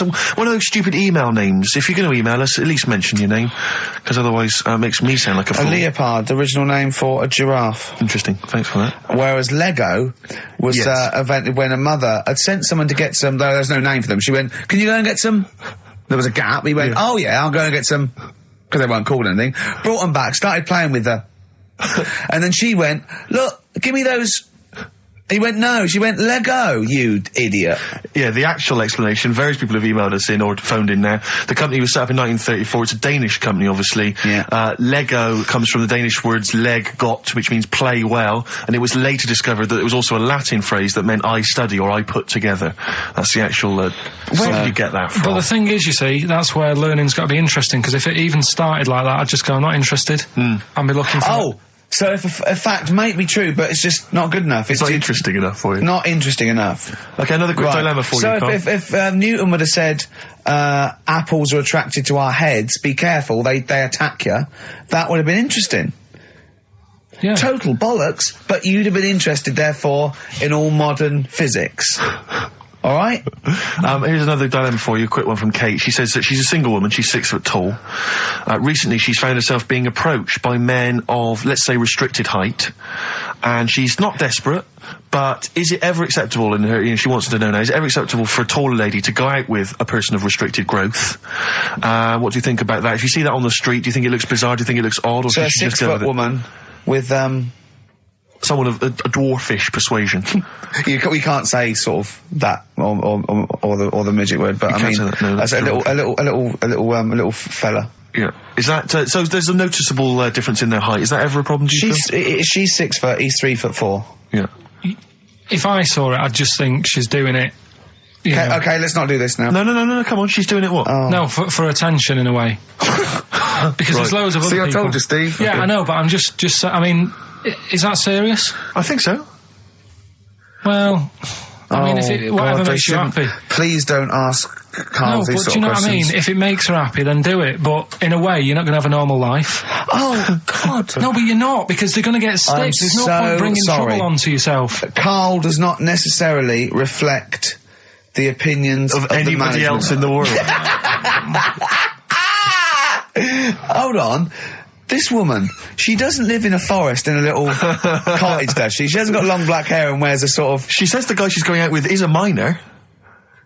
one of those stupid email names. If you're going to email us, at least mention your name, because otherwise it makes me sound like a fool. A leopard, the original name for a giraffe. Interesting. Thanks for that. Whereas Lego was invented when a mother had sent someone to get some. Though there's no name for them. She went, "Can you go and get some?" There was a gap. He went, "Oh yeah, I'll go and get some," because they weren't called anything. Brought them back. Started playing with her. And then she went, "Look, give me those." He went, "No." She went, "Lego, you idiot." Yeah, the actual explanation, various people have emailed us in or phoned in now. The company was set up in 1934. It's a Danish company, obviously. Yeah. Lego comes from the Danish words leg got, which means play well, and it was later discovered that it was also a Latin phrase that meant I study or I put together. That's the actual, where did you get that from? But the thing is, you see, that's where learning's got to be interesting, because if it even started like that, I'd just go, I'm not interested. I'd be looking for... So if a fact might be true, but it's just not good enough. It's not interesting enough for you. Not interesting enough. Okay, another quick dilemma for you, So if Newton would have said, apples are attracted to our heads, be careful, they attack you, that would have been interesting. Yeah. Total bollocks, but you'd have been interested, therefore, in all modern physics. All right? Here's another dilemma for you, a quick one from Kate. She says that she's a single woman, she's 6 foot tall. Recently she's found herself being approached by men of, let's say, restricted height. And she's not desperate, but is it ever acceptable in her, she wants to know now, is it ever acceptable for a taller lady to go out with a person of restricted growth? What do you think about that? If you see that on the street, do you think it looks bizarre, do you think it looks odd, or so should she just go with it? So a 6 foot woman with, someone of a dwarfish persuasion. We can't say sort of that or the midget word, but I mean, that's a little fella. Yeah. Is that so? There's a noticeable difference in their height. Is that ever a problem? Do you feel? She's 6 foot. He's 3'4". Yeah. If I saw it, I'd just think she's doing it. Okay, let's not do this now. No, come on, she's doing it what? Oh. No, for attention in a way. Because there's loads of other people. I told you, Steve. Yeah, okay. I know, but I'm just I mean, Is that serious? I think so. Well, I mean, if whatever makes you happy. Please don't ask Karl these sort of questions. Do you know what I mean? If it makes her happy, then do it. But in a way, you're not going to have a normal life. Oh, God. No, but you're not, because they're going to get stitched. There's no point bringing trouble onto yourself. Karl does not necessarily reflect the opinions of anybody else in the world. Hold on. This woman, she doesn't live in a forest in a little cottage, does she? She hasn't got long black hair and wears a sort of... She says the guy she's going out with is a miner.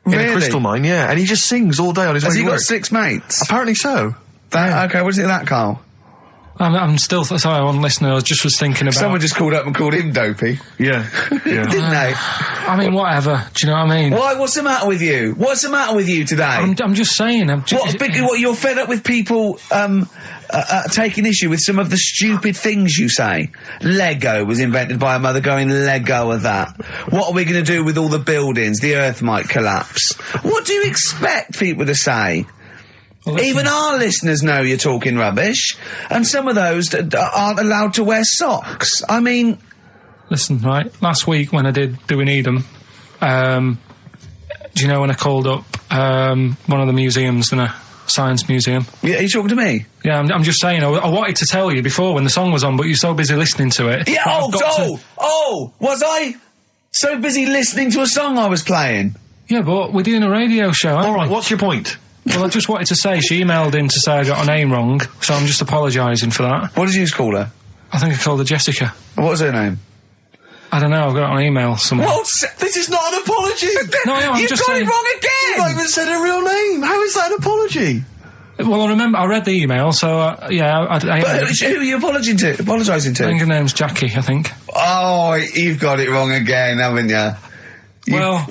Really? In a crystal mine, yeah. And he just sings all day on his way to work. Has he got 6 mates? Apparently so. Okay, what do you think of that, Karl? I'm still... Sorry, I'm listening. I just was thinking about... Someone just called up and called him dopey. Yeah. Didn't they? I mean, whatever. Do you know what I mean? Why? What's the matter with you? What's the matter with you today? I'm just saying. What, you're fed up with people, taking issue with some of the stupid things you say? Lego was invented by a mother going, Lego of that. What are we going to do with all the buildings? The earth might collapse. What do you expect people to say? Well, even our listeners know you're talking rubbish, and some of those aren't allowed to wear socks. I mean... Listen, right, last week when I did Do We Need 'Em, do you know when I called up one of the museums in a science museum? Yeah, are you talking to me? Yeah, I'm just saying, I wanted to tell you before when the song was on, but you're so busy listening to it. Yeah, was I so busy listening to a song I was playing? Yeah, but we're doing a radio show, aren't we? Alright, what's your point? Well, I just wanted to say, she emailed in to say I got her name wrong, so I'm just apologising for that. What did you call her? I think I called her Jessica. What was her name? I don't know, I've got it on email somewhere. This is not an apology! No, I'm You've just got saying... it wrong again! You've not even said her real name! How is that an apology? Well, I remember, I read the email, so, yeah, But who are you apologising to? I think her name's Jackie, I think. Oh, you've got it wrong again, haven't you? Well,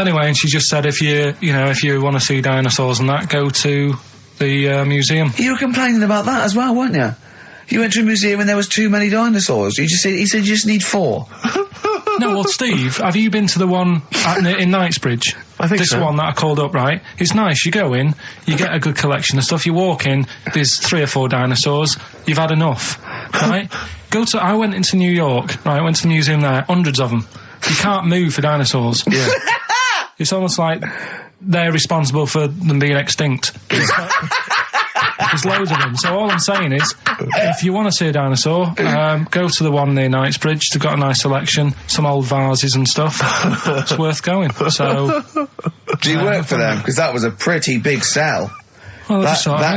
anyway, and she just said if you want to see dinosaurs and that, go to the museum. You were complaining about that as well, weren't you? You went to a museum and there was too many dinosaurs. He said you just need 4. No, well, Steve, have you been to the one in Knightsbridge? I think so. This one that I called up, right? It's nice. You go in, you get a good collection of stuff. You walk in, there's 3 or 4 dinosaurs. You've had enough, right? I went into New York, right? I went to the museum there, hundreds of them. You can't move for dinosaurs. Yeah. It's almost like they're responsible for them being extinct. There's loads of them. So all I'm saying is, if you want to see a dinosaur, go to the one near Knightsbridge. They've got a nice selection, some old vases and stuff. It's worth going. So, do you work for them? Because that was a pretty big sell. Well,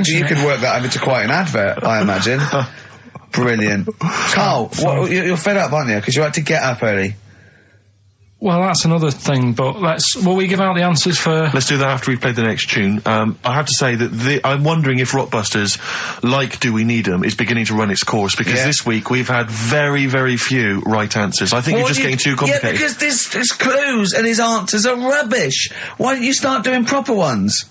you could work that into quite an advert, I imagine. Brilliant. Karl, you're fed up, aren't you? Because you had to get up early. Well, that's another thing, but will we give out the answers for... Let's do that after we've played the next tune. I have to say that I'm wondering if Rockbusters, like Do We Need 'Em, is beginning to run its course, because this week we've had very, very few right answers. I think you're just getting too complicated. Yeah, because his clues and his answers are rubbish. Why don't you start doing proper ones?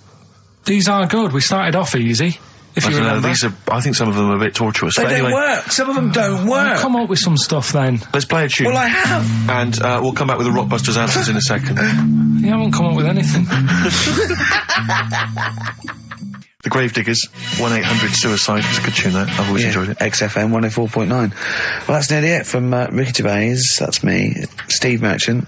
These are good. We started off easy. If you remember. I think some of them are a bit tortuous. They don't work. Some of them don't work. Come up with some stuff then. Let's play a tune. Well, I have. And we'll come back with the Rockbusters answers in a second. You haven't come up with anything. The Gravediggers, 1-800-SUICIDE. It's a good tune, that. I've always enjoyed it. XFM 104.9. Well, that's nearly it from Ricky Gervais. That's me. Steve Merchant.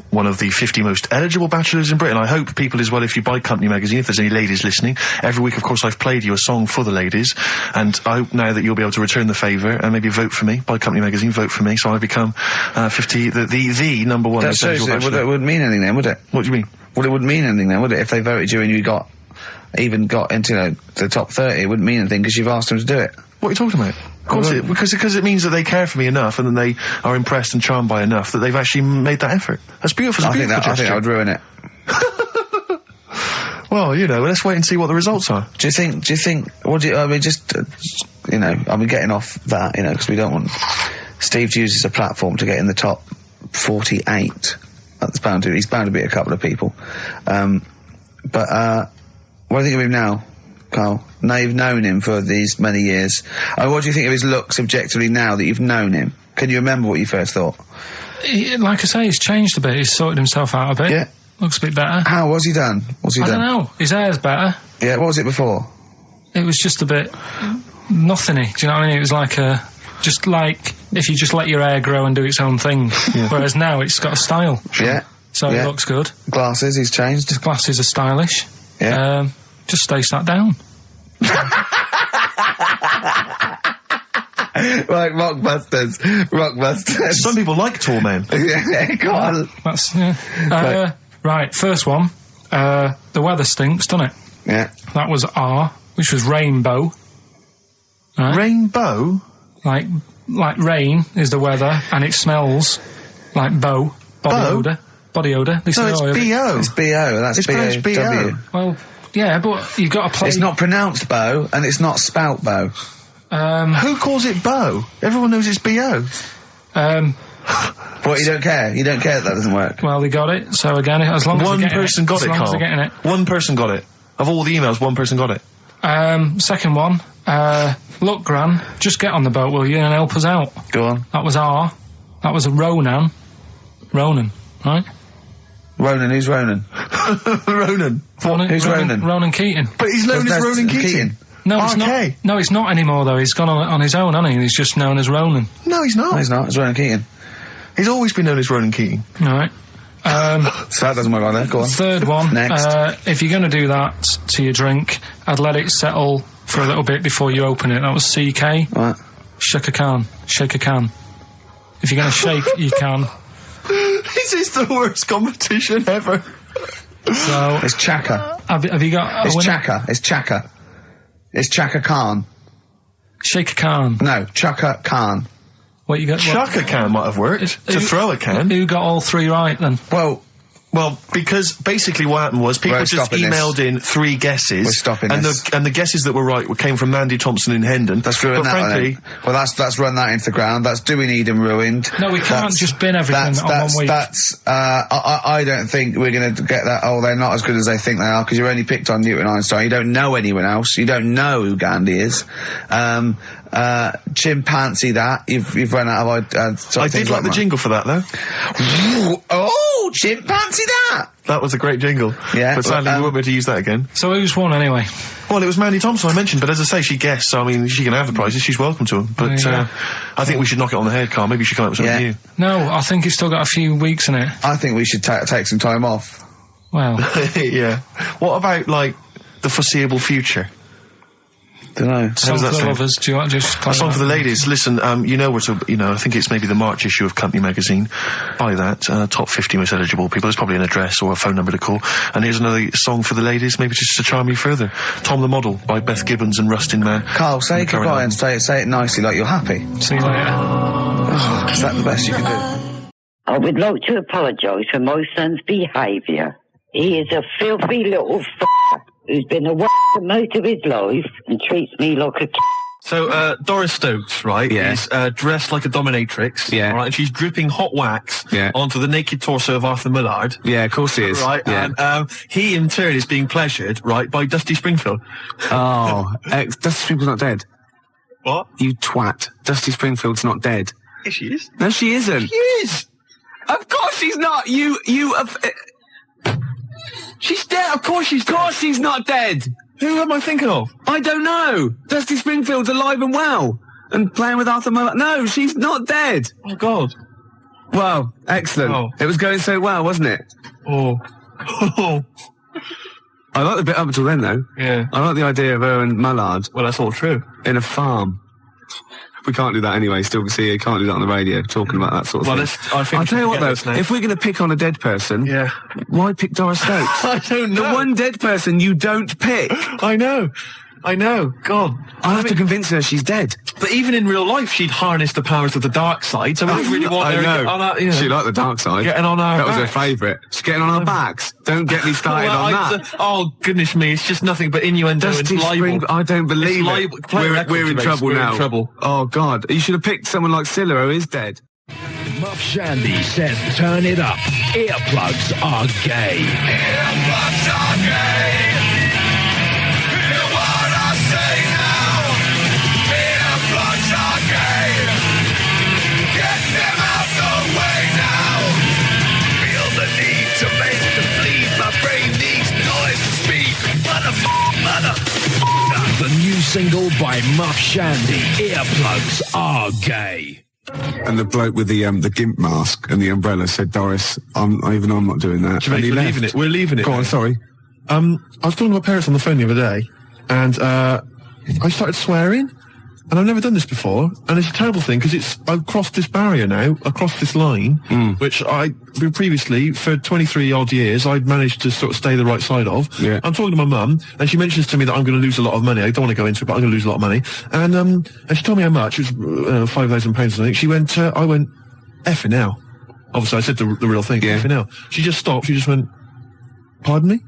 One of the 50 most eligible bachelors in Britain. I hope people as well, if you buy Company Magazine, if there's any ladies listening, every week, of course, I've played you a song for the ladies, and I hope now that you'll be able to return the favour and maybe vote for me. Buy Company Magazine, vote for me, so I become the number one eligible bachelor. That wouldn't mean anything then, would it? What do you mean? Well, it wouldn't mean anything then, would it? If they voted you and you got into the top 30, it wouldn't mean anything because you've asked them to do it. What are you talking about? Of course, because it means that they care for me enough, and then they are impressed and charmed by enough that they've actually made that effort. That's beautiful. I think that would ruin it. Well, let's wait and see what the results are. Do you think, getting off that, because we don't want Steve to use as a platform to get in the top 48. He's bound to beat a couple of people. But, what do you think of him now, Karl? Now you've known him for these many years. What do you think of his looks objectively now that you've known him? Can you remember what you first thought? Like I say, he's changed a bit. He's sorted himself out a bit. Yeah. Looks a bit better. How? What's he done? I don't know. His hair's better. Yeah, what was it before? It was just a bit nothingy. Do you know what I mean? It was like just like if you just let your hair grow and do its own thing. Whereas now it's got a style. Yeah. So it looks good. Glasses, he's changed. His glasses are stylish. Yeah. Just stay sat down. Right, Rockbusters. Some people like tall men. Yeah, go on. That's, right, first one. The weather stinks, doesn't it? Yeah. That was R, which was rainbow. Right? Rainbow? Like rain is the weather, and it smells like body odour. Body odour. No, it's B-O. It's B-O, that's B-O. B-O. Well, yeah, but you've got to play... It's not pronounced bow, and it's not spelt bow. Who calls it bow? Everyone knows it's B-O. What, you don't care? You don't care that doesn't work? Well, they got it, so again, as long as one person got it, Carl. Getting it. One person got it. Of all the emails, one person got it. Second one, look, Gran, just get on the boat, will you, and help us out. Go on. That was R. That was a Ronan, right? Ronan, who's Ronan? Ronan. Who's Ronan? Ronan Keating. But he's known as Ronan Keating. No, it's not. No, it's not anymore, though. He's gone on his own, hasn't he? He's just known as Ronan. No, he's not. No, he's not. It's Ronan Keating. He's always been known as Ronan Keating. All right. So that doesn't work like that. Go on. Third one. Next. If you're going to do that to your drink, I'd let it settle for a little bit before you open it. That was CK. What? Shake a can. Shake a can. If you're going to shake, you can. This is the worst competition ever. So it's Chaka. Have you got? It's Chaka. It's Chaka. It's Chaka Khan. Shake a can. No, Chaka Khan. What you got? Chaka can might have worked. To throw a can. Who got all three right then? Well, because basically what happened was people just emailed in 3 guesses. We're stopping and this. The guesses that were right came from Mandy Thompson in Hendon. That's ruined that, frankly. Well, that's run that into the ground. That's doing Eden ruined. No, we can't just bin everything on 1 week. I don't think we're going to get that. Oh, they're not as good as they think they are, because you only picked on Newton Einstein. You don't know anyone else. You don't know who Gandhi is. Chimpanzee that. You've run out of I did like the jingle for that, though. Oh, chimpanzee that! That was a great jingle. Yeah. But sadly, we won't be able to use that again. So who's won anyway? Well, it was Mandy Thompson I mentioned, but as I say, she guessed, so I mean, she can have the prizes, she's welcome to them. But, I think we should knock it on the head, Carl. Maybe you should come up with something new. No, I think it's still got a few weeks in it. I think we should take some time off. Well. Yeah. What about, like, the foreseeable future? Don't know. Song for the lovers. Do you want to just... A song for the ladies. Listen, I think it's maybe the March issue of Company Magazine. Buy that. Top 50 most eligible people. There's probably an address or a phone number to call. And here's another song for the ladies, maybe just to charm you further. Tom the Model by Beth Gibbons and Rustin Man. Carl, say goodbye and say it nicely, like you're happy. See you later. Oh, is that the best you can do? I would like to apologise for my son's behaviour. He is a filthy little who's been a most of his life and treats me like a So, Doris Stokes, right, is dressed like a dominatrix, right, and she's dripping hot wax onto the naked torso of Arthur Millard. Yeah, of course he is. Right, and he in turn is being pleasured, right, by Dusty Springfield. Oh, Dusty Springfield's not dead. What? You twat. Dusty Springfield's not dead. Yes, she is. No, she isn't. She is! Of course she's not! She's dead, of course she's dead! Of course she's not dead! Who am I thinking of? I don't know! Dusty Springfield's alive and well! And playing with Arthur Millard. No, she's not dead! Oh, God. Well, excellent. Oh. It was going so well, wasn't it? Oh. I like the bit up until then, though. Yeah. I like the idea of her and Millard. Well, that's all true. In a farm. We can't do that anyway, still. See, you can't do that on the radio, talking about that sort of thing. I think I'll tell you what, though, if we're going to pick on a dead person, why pick Doris Stokes? I don't know. The one dead person you don't pick. I know. God. I'll have to convince her she's dead. But even in real life, she'd harness the powers of the dark side, so we don't really want her to get on our, She liked the dark side. Getting on our That was her backs. favourite. She's getting on our backs. Don't get me started on that. Oh, goodness me, it's just nothing but innuendo and libel. I don't believe It's it. libel. Play record, We're in Mace. trouble We're now. in trouble. Oh, God. You should have picked someone like Scylla, who is dead. Muff Shandy says turn it up. Earplugs are gay. Earplugs are gay. Hear what I say now. Earplugs are gay. Get them out the way now. Feel the need to make them bleed. My brain needs noise to speak. Mother. The new single by Muff Shandy. Earplugs are gay. And the bloke with the gimp mask and the umbrella said, Doris, I'm not doing that. Gervais, we're leaving it. Go on, sorry. I was talking to my parents on the phone the other day, and I started swearing, and I've never done this before, and it's a terrible thing, because I've crossed this barrier now, across this line, which previously, for 23 odd years, I'd managed to sort of stay the right side of. Yeah. I'm talking to my mum, and she mentions to me that I'm going to lose a lot of money. I don't want to go into it, but I'm going to lose a lot of money. And she told me how much. It was £5,000 I think. She went, I went, effing hell. Obviously, I said the real thing, effing hell. She just stopped, she just went, pardon me?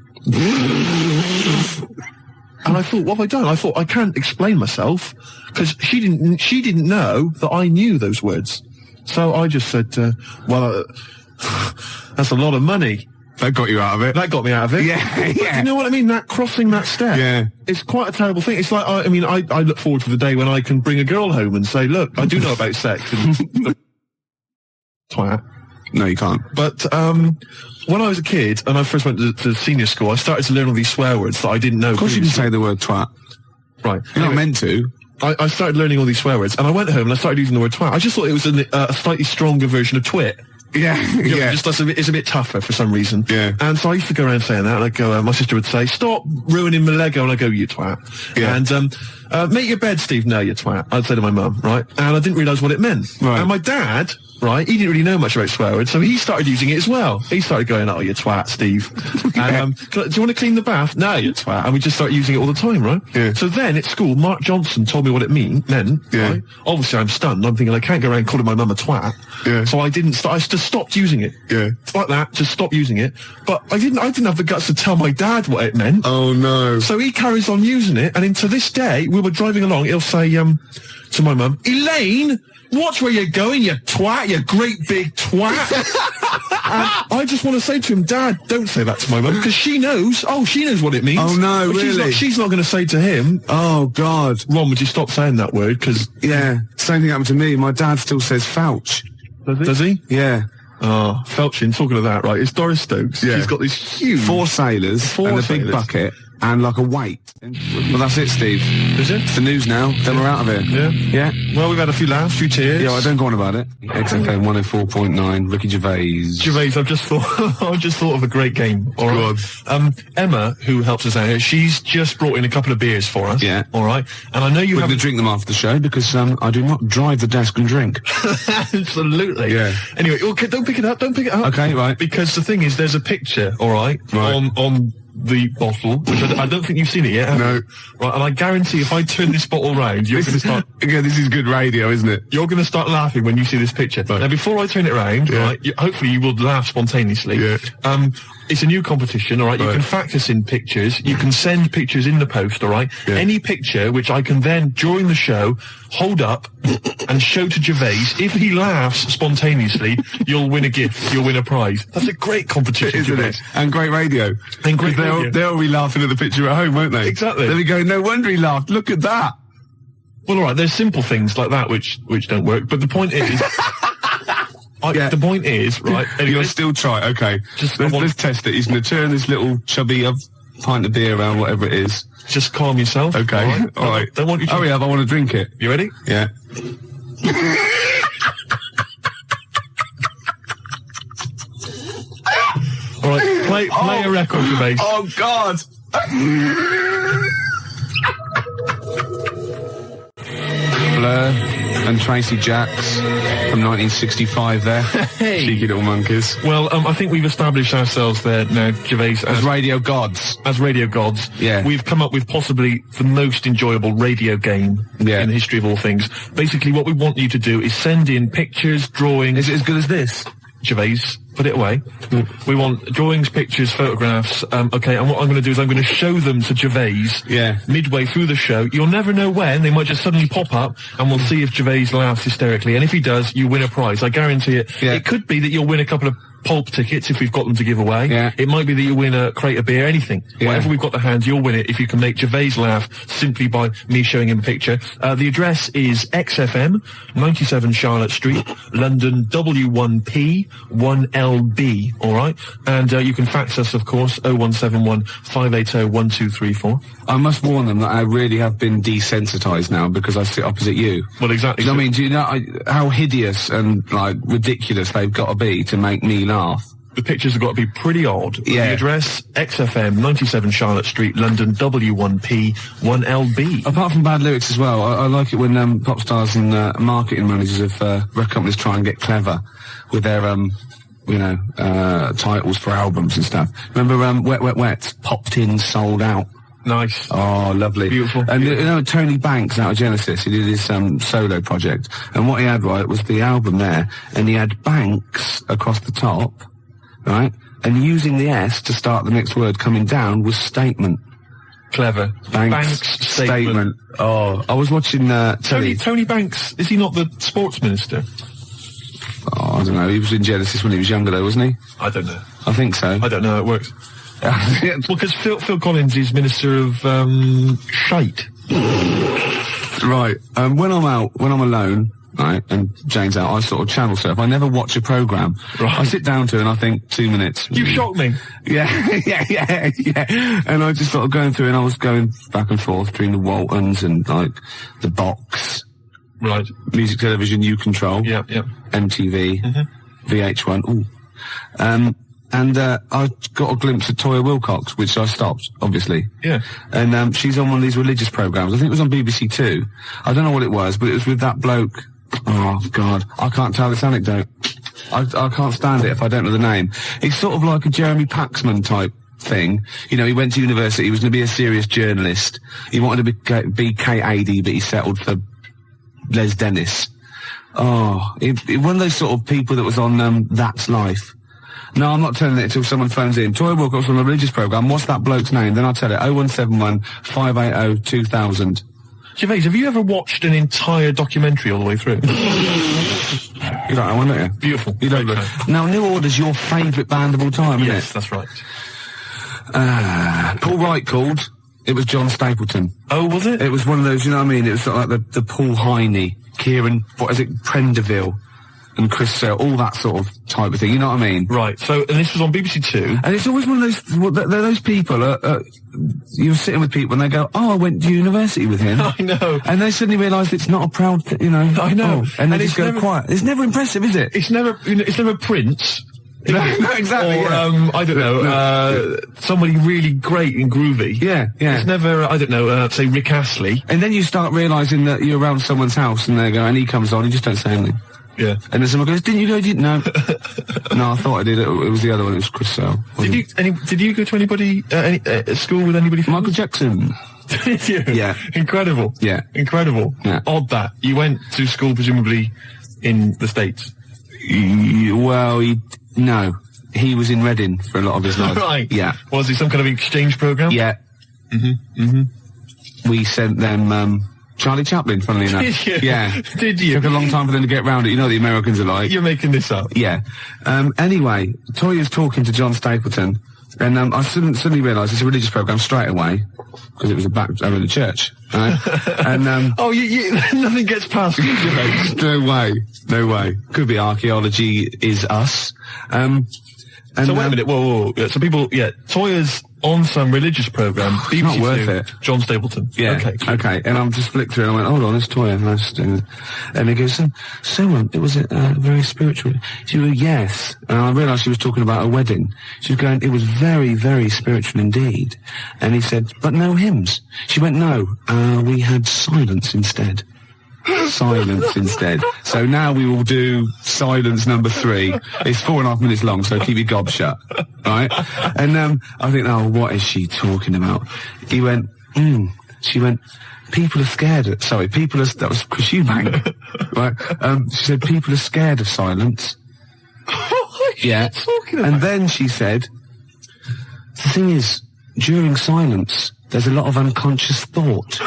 And I thought, what have I done? I thought, I can't explain myself, because she didn't know that I knew those words. So I just said, well, that's a lot of money. That got you out of it. That got me out of it. Yeah, But do you know what I mean? That crossing that step. Yeah. It's quite a terrible thing. It's like, I look forward to the day when I can bring a girl home and say, look, I do know about sex. And twat. No, you can't. But, when I was a kid and I first went to senior school, I started to learn all these swear words that I didn't know. Of course you can say the word twat. Right. You're not meant to. I started learning all these swear words, and I went home and I started using the word twat. I just thought it was a slightly stronger version of twit. Yeah, yeah. It's a bit tougher for some reason. Yeah. And so I used to go around saying that, and I'd go, my sister would say, stop ruining my Lego, and I'd go, you twat. Yeah. And, make your bed, Steve, no, you twat. I'd say to my mum, right? And I didn't realise what it meant. Right. And my dad, right, he didn't really know much about swear words, so he started using it as well. He started going, oh, you twat, Steve. And, do you want to clean the bath? No, you twat. And we just started using it all the time, right? Yeah. So then, at school, Mark Johnson told me what it meant, Yeah. right? Obviously, I'm stunned. I'm thinking, I can't go around calling my mum a twat. Yeah. So I just stopped using it. Yeah. Like that, just stopped using it. But I didn't have the guts to tell my dad what it meant. Oh, no. So he carries on using it, and to this day, we were driving along, he'll say, to my mum, Elaine, watch where you're going, you twat, you great big twat. I just want to say to him, Dad, don't say that to my mum, because she knows what it means. Oh, no, But really? She's not going to say to him, Oh, God. Ron, would you stop saying that word, because... Yeah. Same thing happened to me. My dad still says fouch. Does he? Yeah. Oh, felching, talking of that, right, it's Doris Stokes. Yeah. She's got this huge... 4 sailors and a big bucket and like a weight. Well, that's it, Steve. Is it? It's the news now. Then we're out of here. Yeah? Yeah. Well, we've had a few laughs, a few tears. Yeah, I don't go on about it. XFM 104.9, Ricky Gervais. Gervais, I've just thought of a great game. All right. Emma, who helps us out here, she's just brought in a couple of beers for us. Yeah. All right. And I know you We're have going to drink them after the show because I do not drive the desk and drink. Absolutely. Yeah. Anyway, okay, don't pick it up. Okay, right. Because the thing is, there's a picture, all right, on the bottle, which I don't think you've seen it yet, have No. you? Right, and I guarantee if I turn this bottle round, you're going to start... Yeah, this is good radio, isn't it? You're going to start laughing when you see this picture. Right. Now, before I turn it around, right, hopefully you will laugh spontaneously. Yeah. It's a new competition, all right? You can fax us in pictures. You can send pictures in the post, all right? Yeah. Any picture which I can then, during the show, hold up and show to Gervais. If he laughs spontaneously, you'll win a gift. You'll win a prize. That's a great competition, Isn't Gervais. it? And great radio. And great radio. They'll be laughing at the picture at home, won't they? Exactly. They'll be going, no wonder he laughed. Look at that. Well, all right, there's simple things like that which don't work. But the point is... The point is, right... Anyway, You'll still try, okay. Let's test it. He's going to turn this little chubby pint of beer around, whatever it is. Just calm yourself. Okay, all right. Don't want you to... Hurry up, I want to drink it. You ready? Yeah. All right, play a record, Gervais. Oh, God! Blur and Tracy Jacks from 1965 there. Hey. Cheeky little monkeys. Well, I think we've established ourselves there now, Gervais, As radio gods. As radio gods. Yeah. We've come up with possibly the most enjoyable radio game in the history of all things. Basically, what we want you to do is send in pictures, drawings... Is it as good as this? Gervais, put it away. We want drawings, pictures, photographs. Okay, and what I'm going to do is I'm going to show them to Gervais. Yeah. Midway through the show. You'll never know when. They might just suddenly pop up, and we'll see if Gervais laughs hysterically. And if he does, you win a prize. I guarantee it. Yeah. It could be that you'll win a couple of pulp tickets if we've got them to give away. Yeah. It might be that you win a crate of beer, anything. Whatever we've got to hand, you'll win it if you can make Gervais laugh simply by me showing him a picture. The address is XFM, 97 Charlotte Street, London W1P 1LB, alright? And you can fax us, of course, 0171 580 1234. I must warn them that I really have been desensitised now because I sit opposite you. Well, exactly. I mean, do you know how hideous and, like, ridiculous they've got to be to make me laugh? The pictures have got to be pretty odd. Yeah. The address, XFM, 97 Charlotte Street, London W1P 1LB. Apart from bad lyrics as well, I like it when pop stars and marketing managers of record companies try and get clever with their titles for albums and stuff. Remember Wet Wet Wet, Popped In, Sold Out? Nice. Oh, lovely. Beautiful. And you know, Tony Banks out of Genesis, he did his solo project, and what he had, right, was the album there, and he had Banks across the top, right, and using the S to start the next word coming down was statement. Clever. Banks statement. Oh, I was watching Tony Banks, is he not the sports minister? Oh, I don't know, he was in Genesis when he was younger though, wasn't he? I don't know. I think so. I don't know how it works. Well, because Phil Collins is Minister of, shite. Right, when I'm alone, right, and Jane's out, I sort of channel surf. I never watch a programme. Right. I sit down to it and I think 2 minutes. You shocked me. Yeah. And I just sort of going through and I was going back and forth between the Waltons and, like, the Box. Right. Music Television, U Control. Yeah. MTV. VH1. Ooh. And I got a glimpse of Toya Wilcox, which I stopped, obviously. Yeah. And she's on one of these religious programmes. I think it was on BBC Two. I don't know what it was, but it was with that bloke. Oh, God. I can't tell this anecdote. I can't stand it if I don't know the name. It's sort of like a Jeremy Paxman type thing. You know, he went to university, he was going to be a serious journalist. He wanted to be K.A.D., but he settled for Les Dennis. Oh, one of those sort of people that was on, That's Life. No, I'm not telling it until someone phones in. Toya Wilcox on a religious programme. What's that bloke's name? Then I'll tell it. 0171 580 2000. Gervais, have you ever watched an entire documentary all the way through? You don't know one, don't you? Beautiful. You don't look. Now, New Order's your favourite band of all time, isn't it? Yes, that's right. Paul Wright called. It was John Stapleton. Oh, was it? It was one of those, you know what I mean? It was sort of like the Paul Heine, Kieran, what is it, Prendeville, and Chris Sale, all that sort of type of thing, you know what I mean? Right, so, and this was on BBC Two. And it's always one of those people, you're sitting with people and they go, oh, I went to university with him. I know. And they suddenly realise it's not a proud thing, you know. I know. Oh, and they just go quiet. It's never impressive, is it? It's never Prince. No, exactly. Or, I don't know, somebody really great and groovy. Yeah. It's never, I don't know, say Rick Astley. And then you start realising that you're around someone's house and they go, and he comes on, you just don't say anything. Yeah. And then someone goes, didn't you go? No. No, I thought I did. It was the other one. It was Chris Sale. Did you go to anybody, school with anybody famous? Michael Jackson. Did you? Yeah. Incredible. Yeah. Incredible. Yeah. Odd that. You went to school presumably in the States. No. He was in Reading for a lot of his life. Right. Yeah. Was it some kind of exchange program? Yeah. We sent them, Charlie Chaplin, funnily enough. Did you? Yeah. Did you? Took a long time for them to get round it. You know what the Americans are like. You're making this up. Yeah. Anyway, Toya's talking to John Stapleton, and I suddenly realised it's a religious programme straight away, because it was over in the church. Right? And oh, nothing gets past you, mate. No way. Could be archaeology is us. So wait a minute, whoa. So people, Toya's on some religious programme. It's not worth it. John Stapleton. Yeah. Okay. And I'm just flicked through and I went, hold on, it's Toya. And he goes, it was very spiritual. She went, yes. And I realised she was talking about a wedding. She was going, it was very, very spiritual indeed. And he said, but no hymns. She went, no, we had silence instead. Silence instead. So now we will do silence number 3. It's 4.5 minutes long, so keep your gob shut. Right? And I think, oh, what is she talking about? He went, She went, people are scared of, that was Chris Eubank. Right? She said, people are scared of silence. Yeah. And then she said, the thing is, during silence, there's a lot of unconscious thought.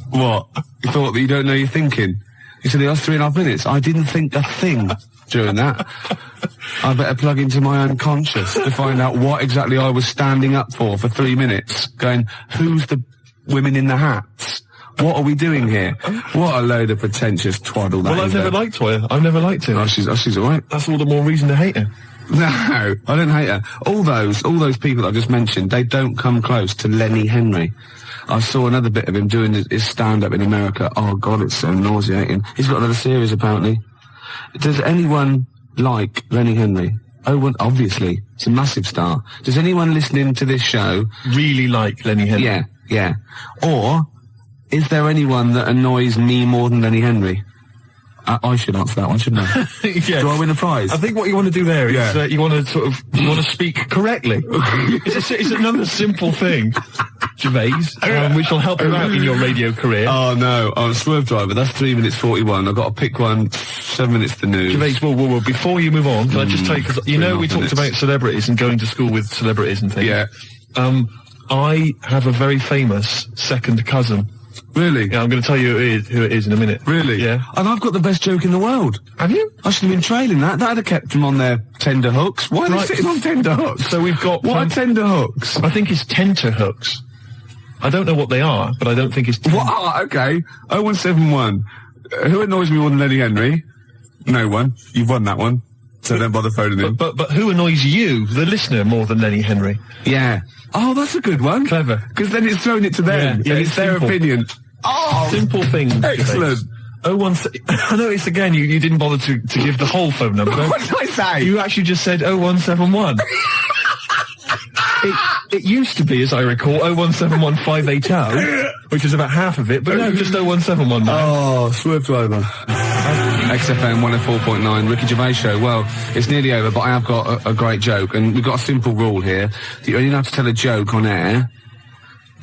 What? You thought that you don't know you're thinking? He said, it was 3.5 minutes. I didn't think a thing during that. I better plug into my unconscious to find out what exactly I was standing up for 3 minutes. Going, who's the women in the hats? What are we doing here? What a load of pretentious twaddle that is. Well, I've never liked Toyah. I've never liked her. Oh, she's alright. That's all the more reason to hate her. No, I don't hate her. All those people that I just mentioned, they don't come close to Lenny Henry. I saw another bit of him doing his stand-up in America. Oh, God, it's so nauseating. He's got another series, apparently. Does anyone like Lenny Henry? Oh, well, obviously. He's a massive star. Does anyone listening to this show really like Lenny Henry? Yeah. Or is there anyone that annoys me more than Lenny Henry? I should answer that one, shouldn't I? Yes. Do I win a prize? I think what you want to do there is you want to speak correctly. It's another simple thing, Gervais, which will help you out in your radio career. Oh no, I'm a Swerve Driver. That's 3 minutes 41. I've got to pick one. 7 minutes the news. Gervais, whoa. Before you move on, can I just tell you, because you know we talked about celebrities and going to school with celebrities and things. Yeah. I have a very famous second cousin. Really? Yeah, I'm going to tell you who it is in a minute. Really? Yeah. And I've got the best joke in the world. Have you? I should have been trailing that. That'd have kept them on their tender hooks. Why are they sitting on tender hooks? So we've got... What are tender hooks? I think it's tenter hooks. I don't know what they are, but I don't think it's... What? Oh, okay. 0171. Who annoys me more than Lenny Henry? No one. You've won that one. So don't bother phoning in. But who annoys you, the listener, more than Lenny Henry? Yeah. Oh, that's a good one. Clever. Because then it's thrown it to them. Yeah, it's their opinion. Oh! Simple thing. Excellent. I noticed again you didn't bother to give the whole phone number. What did I say? You actually just said 0171. It used to be, as I recall, 0171580, which is about half of it, but no, just 0171 now. Oh, Swerve Driver. XFM 104.9, Ricky Gervais Show. Well, it's nearly over, but I have got a great joke, and we've got a simple rule here. You only have to tell a joke on air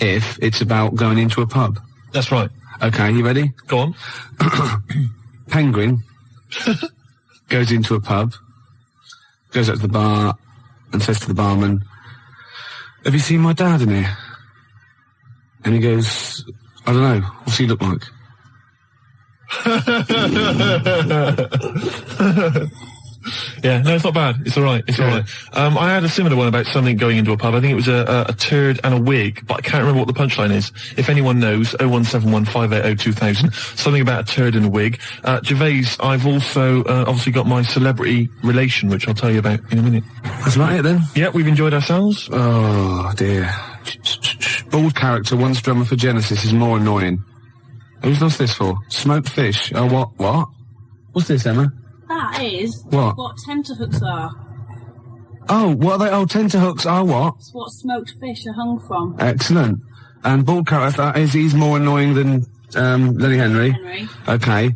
if it's about going into a pub. That's right. Okay, you ready? Go on. Penguin goes into a pub, goes up to the bar, and says to the barman, "Have you seen my dad in here?" And he goes, "I don't know. What's he look like?" Yeah, no, it's not bad. It's alright. It's alright. I had a similar one about something going into a pub. I think it was a turd and a wig, but I can't remember what the punchline is. If anyone knows, 01715802000, something about a turd and a wig. Gervais, I've also obviously got my celebrity relation, which I'll tell you about in a minute. That's about it then? Yeah, we've enjoyed ourselves. Oh, dear. Bald character, once drummer for Genesis, is more annoying. Who's lost this for? Smoked fish. Oh, what? What's this, Emma? That is what tenterhooks are. Oh, what are they? Oh, tenterhooks are what? It's what smoked fish are hung from. Excellent. And bald character, he's more annoying than Lenny Henry. Okay.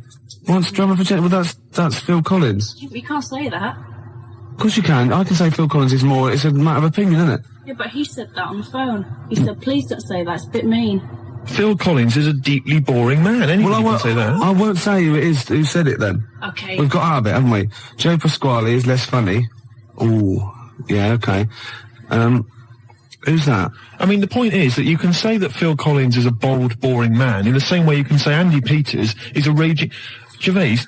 Once drummer for Genesis, well, that's Phil Collins. You can't say that. Of course you can. I can say Phil Collins is more. It's a matter of opinion, isn't it? Yeah, but he said that on the phone. He said, "Please don't say that. It's a bit mean." Phil Collins is a deeply boring man. Anybody can say that. I won't say who it is who said it then. Okay. We've got out of it, haven't we? Joe Pasquale is less funny. Ooh, yeah, okay. Who's that? I mean, the point is that you can say that Phil Collins is a bold, boring man in the same way you can say Andy Peters is a raging... Gervais,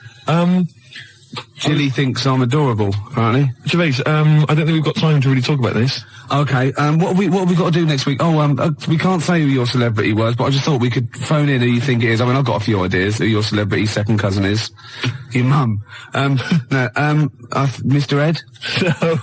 Jilly thinks I'm adorable, apparently. Gervais, I don't think we've got time to really talk about this. Okay, what have we got to do next week? Oh, we can't say who your celebrity was, but I just thought we could phone in who you think it is. I mean, I've got a few ideas who your celebrity second cousin is. Your mum. Mr. Ed? No.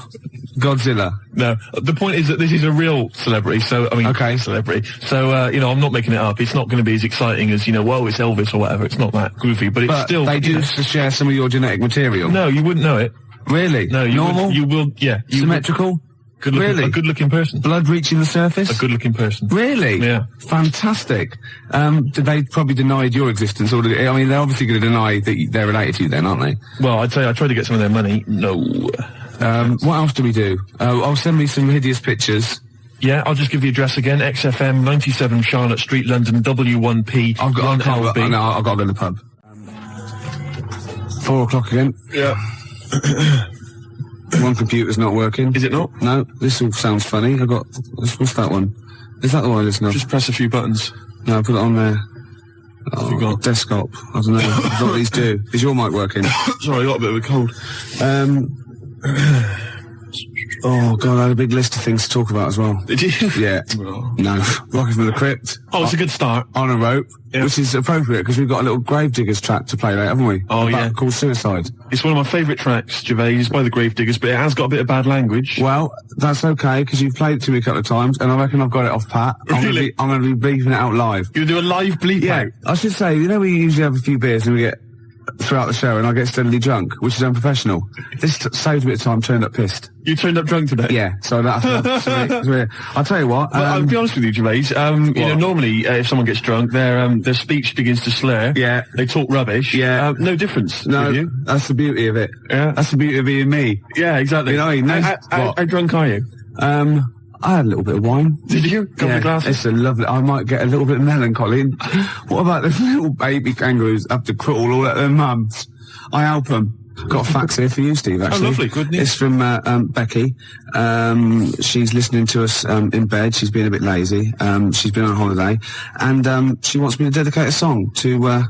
Godzilla? No. The point is that this is a real celebrity, so, I mean, okay. Celebrity. So, I'm not making it up. It's not going to be as exciting as, whoa, it's Elvis or whatever. It's not that goofy, but it's still... they do share some of your genetic material? No, you wouldn't know it. Really? No, normal? You will, yeah. Symmetrical? Really? A good-looking person. Blood reaching the surface? A good-looking person. Really? Yeah. Fantastic. They probably denied your existence, or they're obviously going to deny that they're related to you then, aren't they? Well, I'd say I tried to get some of their money. No. What else do we do? I'll send me some hideous pictures. Yeah, I'll just give the address again. XFM, 97 Charlotte Street, London, W1P. I've got to go to the pub. 4 o'clock again. Yeah. One computer's not working. Is it not? No, this all sounds funny. What's that one? Is that the one I listen to? Just press a few buttons. No, put it on there. Oh, got desktop. I don't know. I don't know what these do. Is your mic working? Sorry, I got a bit of a cold. Oh God, I had a big list of things to talk about as well. Did you? Yeah. No. Rocket from the Crypt. Oh, it's a good start. On a Rope, which is appropriate because we've got a little Gravediggers track to play later, haven't we? Oh, yeah. Called Suicide. It's one of my favourite tracks, Gervais, by the Gravediggers, but it has got a bit of bad language. Well, that's okay because you've played it to me a couple of times, and I reckon I've got it off pat. Really? I'm going to be bleeping it out live. You're going to do a live bleep out? I should say, you know, we usually have a few beers and we get throughout the show, and I get steadily drunk, which is unprofessional. This saves me a time. Turned up pissed. You turned up drunk today? Yeah, so that's weird. I'll tell you what. Well, I'll be honest with you, Gervais. You know, normally if someone gets drunk, their speech begins to slur. Yeah. They talk rubbish. Yeah. No difference. No, with you. That's the beauty of it. Yeah. That's the beauty of being me. Yeah, exactly. You know what I mean? How drunk are you? I had a little bit of wine. Did you? Couple of glasses? It's a lovely. I might get a little bit melancholy. What about the little baby kangaroos have to crawl all at their mums? I help them. Got a fax here for you, Steve, actually. Oh, lovely. Good news. It's from Becky. She's listening to us in bed. She's been a bit lazy. She's been on holiday. And she wants me to dedicate a song to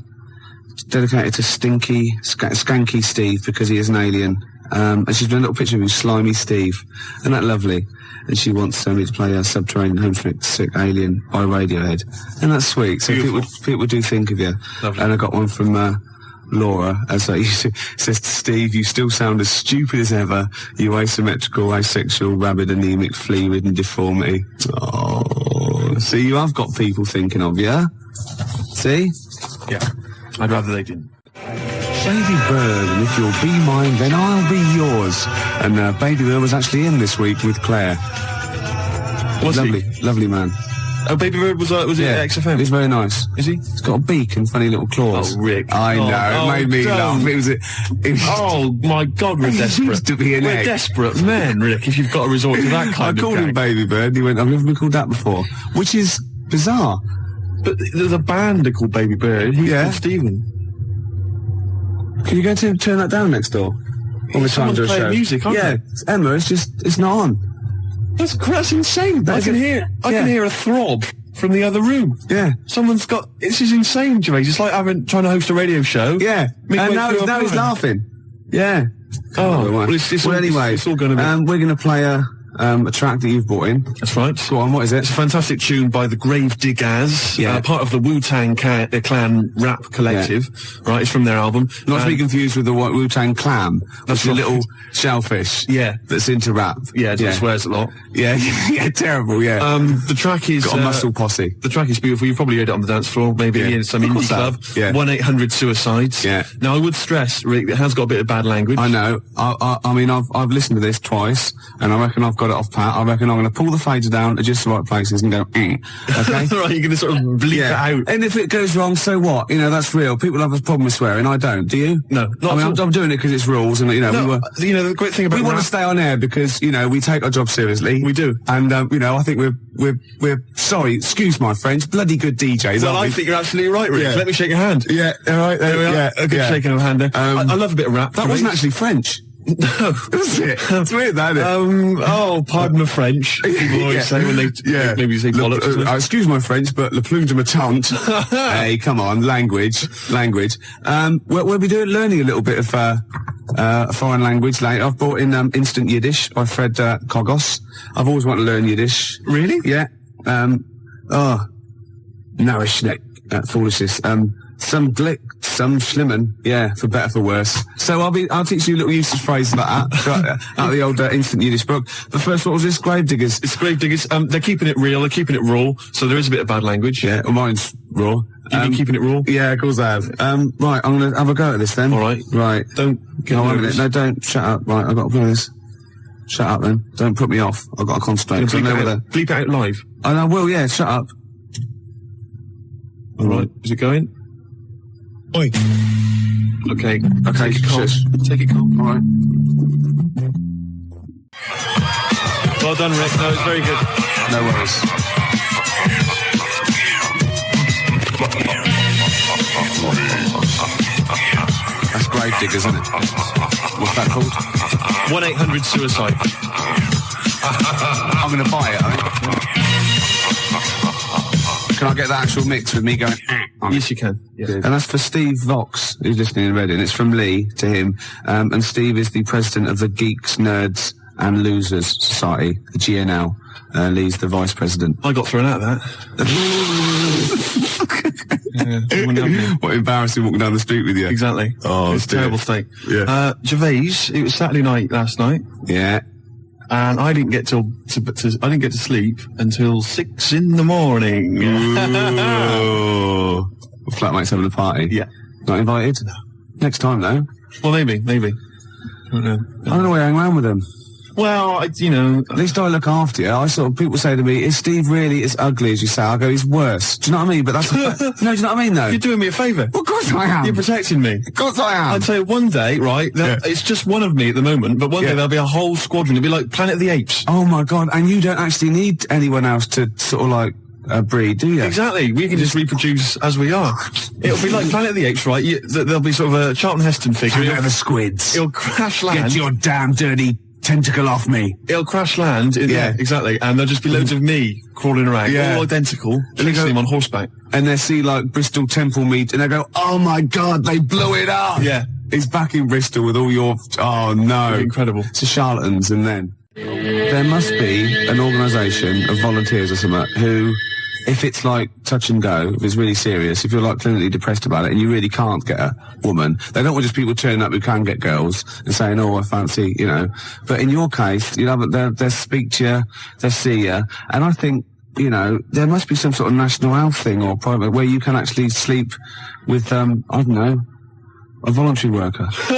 dedicate it to Skanky Steve, because he is an alien. And she's done a little picture of him, Slimy Steve. Isn't that lovely? And she wants me to play a Subterranean Homesick Sick Alien by Radiohead. And that's sweet. So people do think of you. Lovely. And I got one from Laura, as I used to, says to Steve, you still sound as stupid as ever, you asymmetrical, asexual, rabid, anemic, flea-ridden deformity. Oh, see, you have got people thinking of you. See? Yeah. I'd rather they didn't. Baby Bird, and if you'll be mine, then I'll be yours. And Baby Bird was actually in this week with Claire. Was lovely, he? Lovely man. Oh, Baby Bird was it at XFM? He's very nice. Is he? He's got a beak and funny little claws. Oh, Rick. I know, it made me laugh. It was oh, my God, we're desperate. Used to be an We're desperate men, Rick, if you've got to resort to that kind of I called him Baby Bird, and he went, I've never been called that before. Which is bizarre. But there's a band called Baby Bird. He's called Stephen. Can you go to turn that down next door? All the time to do a show. Music, aren't they? It's Emma, it's not on. That's insane. I can hear a throb from the other room. Yeah. Someone's got, this is insane, Gervais. It's like trying to host a radio show. Yeah. And now he's laughing. Yeah. Oh, well, anyway, it's all going to be. We're going to play a track that you've brought in. That's right. Go on, what is it? It's a fantastic tune by the Gravediggers, part of the Wu-Tang Clan rap collective, right? It's from their album. Not to be confused with the Wu-Tang Clan. That's a little shellfish. Yeah. That's into rap. Yeah, it swears a lot. Yeah, yeah, terrible, yeah. The track is... got a muscle posse. The track is beautiful. You've probably heard it on the dance floor, maybe in some indie club. Yeah. 1-800-SUICIDES. Yeah. Now, I would stress, Rick, it has got a bit of bad language. I know. I mean, I've listened to this twice, and I reckon I've got it off pat. I reckon I'm going to pull the fader down at just the right places and go, okay? Right, you're going to sort of bleep it out. And if it goes wrong, so what? You know, that's real. People have a problem with swearing. I don't. Do you? No. I'm doing it because it's rules, and, you know, the great thing about we want to stay on air because, you know, we take our job seriously. We do. And, you know, I think we're sorry, excuse my French, bloody good DJs. Well, I think you're absolutely right, Rick. Yeah. Let me shake your hand. Yeah, all right. There we are. Yeah, a good shaking of hand there. I love a bit of rap. That wasn't actually French. No. Was it? It's weird, that, isn't it? Pardon the French. People always say when they maybe say bollocks. Excuse my French, but le plume de ma tante. Hey, come on, language. We'll be learning a little bit of foreign language later. I've brought in Instant Yiddish by Fred Kogos. I've always wanted to learn Yiddish. Really? Yeah. Narishnek, foolishness. Some glick, some schlimmen, yeah, for better, for worse. So I'll teach you a little usage phrase like that, out of the old Instant Yiddish book. But first, what was this? Gravediggers. It's Gravediggers. They're keeping it real, they're keeping it raw, so there is a bit of bad language. Yeah, well, mine's raw. You've been keeping it raw? Yeah, of course I have. Right, I'm gonna have a go at this then. Alright. Right. Don't get nervous. No, don't, shut up. Right, I've got to play this. Shut up then. Don't put me off. I've got to concentrate. Bleep it out live. I will, yeah, shut up. Alright, is it going? Oi. Okay, take it calm. Take it calm. All right. Well done, Rick. No, it's very good. No worries. That's Gravediggers, isn't it? What's that called? 1-800-SUICIDE. I'm going to buy it, I think. Can I get the actual mix with me going... Yes, you can. Yeah. And that's for Steve Vox, who's listening in Reading. It's from Lee to him. And Steve is the president of the Geeks, Nerds and Losers Society, the GNL. Lee's the vice president. I got thrown out of that. What embarrassing walking down the street with you. Exactly. Oh, it's a terrible state. Yeah. Gervais, it was Saturday night last night. Yeah. And I didn't get I didn't get to sleep until 6 in the morning. Ooh. Flatmates having a party. Yeah. Not invited? No. Next time though. Well, maybe. I don't know. I don't know where you hang around with them. Well, you know... At least I look after you. People say to me, is Steve really as ugly as you say? I go, he's worse. Do you know what I mean? But that's... No, do you know what I mean, though? You're doing me a favour. Well, of course I am. You're protecting me. Of course I am. I'd say one day, right, it's just one of me at the moment, but one day there'll be a whole squadron. It'll be like Planet of the Apes. Oh, my God. And you don't actually need anyone else to sort of, like... breed, do you? Exactly. We can just reproduce as we are. It'll be like Planet of the Apes, right? There'll be sort of a Charlton Heston figure. Planet of the Squids. It'll crash land. Get your damn dirty tentacle off me. It'll crash land. Exactly. And there'll just be loads of me crawling around, all identical, chasing him on horseback. And they see, like, Bristol Temple meet, and they go, oh, my God, they blew it up. Yeah. He's back in Bristol with all your... Oh, no. Incredible. It's the charlatans, and then... There must be an organisation of volunteers or something who... If it's like touch and go, if it's really serious, if you're like clinically depressed about it and you really can't get a woman, they don't want just people turning up who can get girls and saying, oh, I fancy, you know. But in your case, you know, they'll speak to you, they'll see you, and I think, you know, there must be some sort of national health thing or private where you can actually sleep with, I don't know, a voluntary worker. You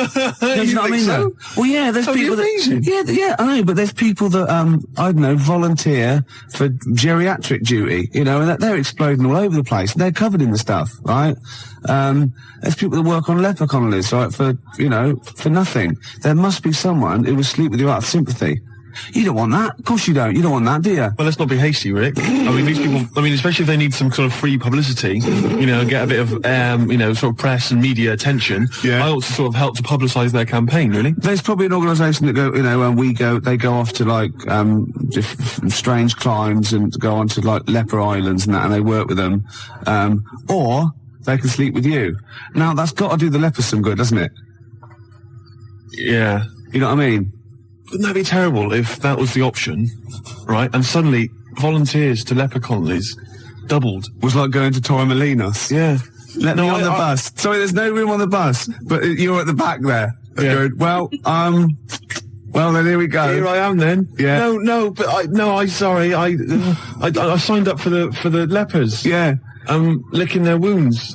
know what I mean, though? Well, yeah, there's people that... Yeah, I know, but there's people that, I don't know, volunteer for geriatric duty, you know, and they're exploding all over the place. They're covered in the stuff, right? There's people that work on leper colonies, right, for, you know, for nothing. There must be someone who will sleep with you out of sympathy. You don't want that. Of course you don't. You don't want that, do you? Well, let's not be hasty, Rick. I mean, these people, especially if they need some sort of free publicity, you know, get a bit of, you know, sort of press and media attention. Yeah. I ought to sort of help to publicise their campaign, really. There's probably an organisation that go, you know, they go off to, like, strange climes and go on to, like, leper islands and that, and they work with them. Or they can sleep with you. Now, that's got to do the lepers some good, doesn't it? Yeah. You know what I mean? Wouldn't that be terrible if that was the option, right? And suddenly volunteers to leper colonies doubled. Was like going to Torremolinos. Yeah. Let me on the bus. Sorry, there's no room on the bus, but you're at the back there. Yeah. Going, well, then here we go. Here I am then. Yeah. No, but I signed up for the lepers. Yeah. Licking their wounds.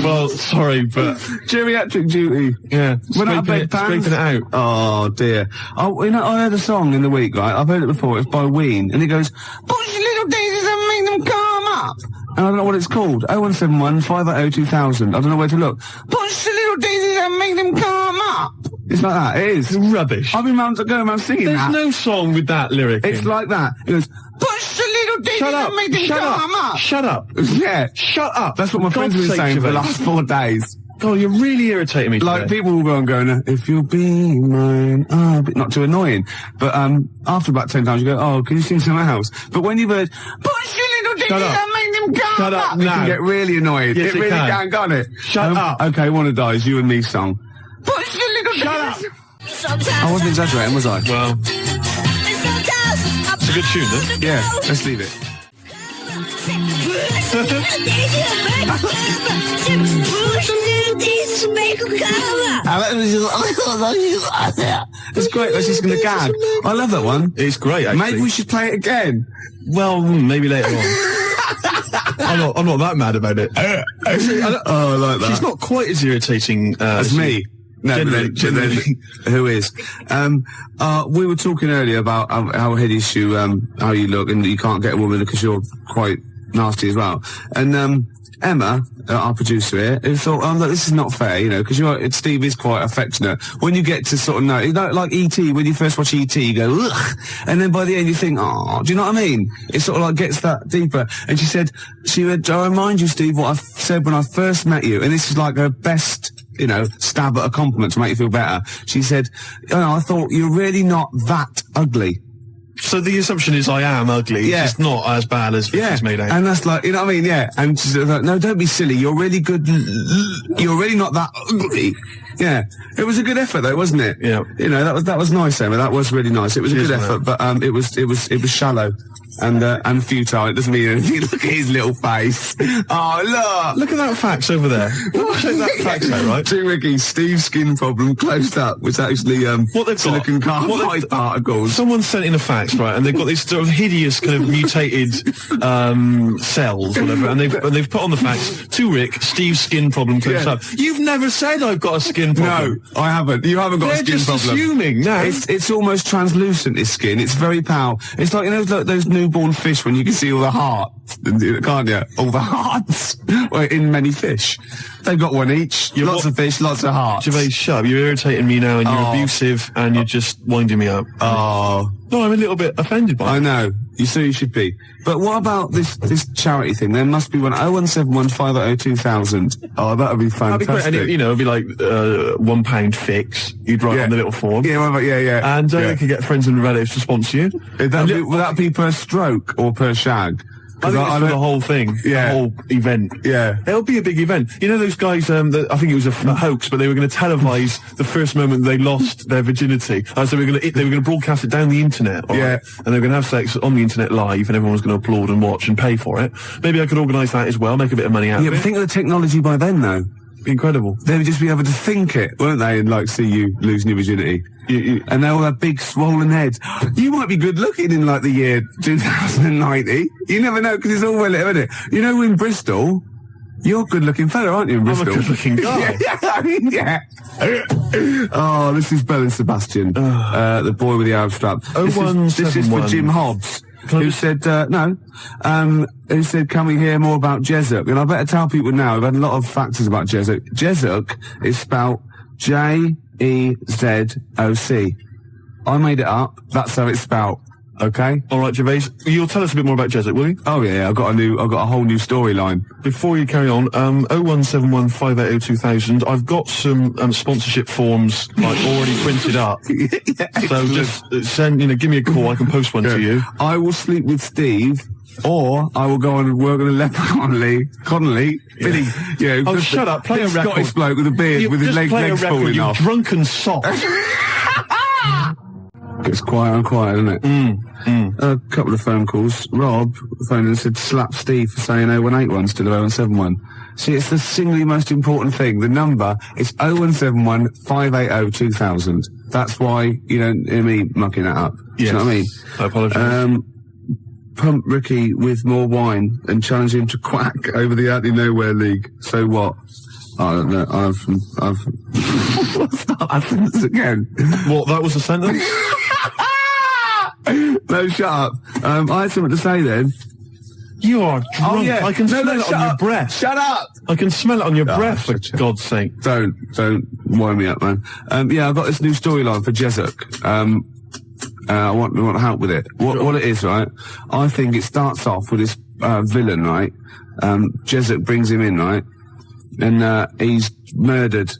Well, sorry, but... Geriatric duty. Yeah. Scraping it out. Oh, dear. Oh, you know, I heard a song in the week, right? I've heard it before. It's by Ween. And it goes, push your little daisies and make them come up. And I don't know what it's called. 0171 580 2000. I don't know where to look. Push your little daisies and make them come up. It's like that. It is. It's rubbish. I've been going around singing There's that. no song with that lyric It's in. like that. It goes, push your little daisies and make them come up. Shut up. Yeah. Shut up. That's what my friends have been saying for the last 4 days. God, you're really irritating me today. Like, people will go and go, if you'll be mine, not too annoying. But, after about 10 times you go, oh, can you sing something else? But when you've heard, push your little daisies and make them come Shut up up, now. you can get really annoyed. Yes, it really can, can't it? Shut up. Okay, Wanna Die is you and me song. Push your little Shut daisies. up. I wasn't exaggerating, was I? Well, it's a good tune, then. Yeah, let's leave it. It's great. That's just gonna gag. I love that one. It's great, actually. Maybe we should play it again. Well, maybe later on. I'm not that mad about it. I like that. She's not quite as irritating as me. No, but then, who is? We were talking earlier about how hideous you, how you look, and you can't get a woman because you're quite nasty as well. And, Emma, our producer here, who thought, look, this is not fair, you know, because Steve is quite affectionate. When you get to sort of know, like E.T., when you first watch E.T., you go, ugh, and then by the end you think, oh, do you know what I mean? It sort of like gets that deeper. And she went, I remind you, Steve, what I said when I first met you, and this is like her best, you know, stab at a compliment to make you feel better. She said, I thought you're really not that ugly. So the assumption is I am ugly. Yeah. It's just not as bad as it's made out. And that's like, you know what I mean? Yeah. And she's like, no, don't be silly. You're really good. You're really not that ugly. Yeah. It was a good effort though, wasn't it? Yeah. You know, that was nice, Emma. That was really nice. It was a good effort, but it was shallow. And futile. It doesn't mean anything. Look at his little face. Oh, Look at that fax over there. Check that fax out, right? To Ricky, Steve's skin problem closed up was actually what they've silicon got, carbide particles. Someone sent in a fax, right, and they've got these sort of hideous kind of mutated cells, whatever, and they've put on the fax to Rick, Steve's skin problem closed up. You've never said I've got a skin problem. No, I haven't. You haven't got a skin problem. They're just assuming. No, it's almost translucent. His skin. It's very pale. It's like, you know, those newborn fish when you can see all the hearts, can't you? All the hearts in many fish. They've got one each. Lots of fish, lots of hearts. Gervais, shut up. You're irritating me now, and you're abusive, and you're just winding me up. Oh. No, I'm a little bit offended by it. I know. You should be. But what about this charity thing? There must be one. 0171 580 2000. Oh, that would be fantastic. That'd be great. And it'd be like £1 fix. You'd write on the little form. Yeah, yeah. And they could get friends and relatives to sponsor you. Will that be per stroke or per shag? I think it's for the whole thing, the whole event. Yeah. It'll be a big event. You know those guys, I think it was a hoax, but they were going to televise the first moment they lost their virginity. So they were going to broadcast it down the internet. Right? And they were going to have sex on the internet live, and everyone was going to applaud and watch and pay for it. Maybe I could organise that as well, make a bit of money out of it. Yeah, but think of the technology by then, though. Incredible. They would just be able to think it, won't they, and like see you losing your virginity. And they all have big swollen heads. You might be good looking in like the year 2090. You never know, because it's all relative, isn't it? You know, in Bristol, you're a good looking fella, aren't you, in Bristol? I'm a good looking guy. Oh, this is Bell and Sebastian, the boy with the Arab strap. This is for Jim Hobbs. Who said, who said, can we hear more about Jezuk? And I better tell people now, we've had a lot of factors about Jezuk. Jezuk is spelled J-E-Z-O-C. I made it up. That's how it's spelled. Okay? Alright, Gervais, you'll tell us a bit more about Jezuk, will you? Oh yeah, I've got a whole new storyline. Before you carry on, 0171 580 2000, I've got some, sponsorship forms, like, already printed up. So just send, give me a call, I can post one to you. I will sleep with Steve, or I will go on and work on a Leopard Connolly, Billy, oh, shut up, play a record. Scottish bloke with a beard, with his legs falling off. You drunken sot. Gets quieter and quieter, doesn't it? A couple of phone calls. Rob phoned and said, slap Steve for saying 0181 instead of 0171. See, it's the singly most important thing. The number is 0171 580 2000. That's why you don't hear me mucking that up. Yes. Do you know what I mean? I apologise. Pump Ricky with more wine and challenge him to quack over the Out of Nowhere League. So what? I don't know. I've start that sentence again. What, that was a sentence? No, shut up. I had something to say then. You are drunk. Oh, yeah. I can smell it on your breath. Shut up! I can smell it on your breath, for God's sake. Don't wind me up, man. Yeah, I've got this new storyline for Jezuk. I want help with it. What it is, right? I think it starts off with this villain, right? Jezuk brings him in, right? And he's murdered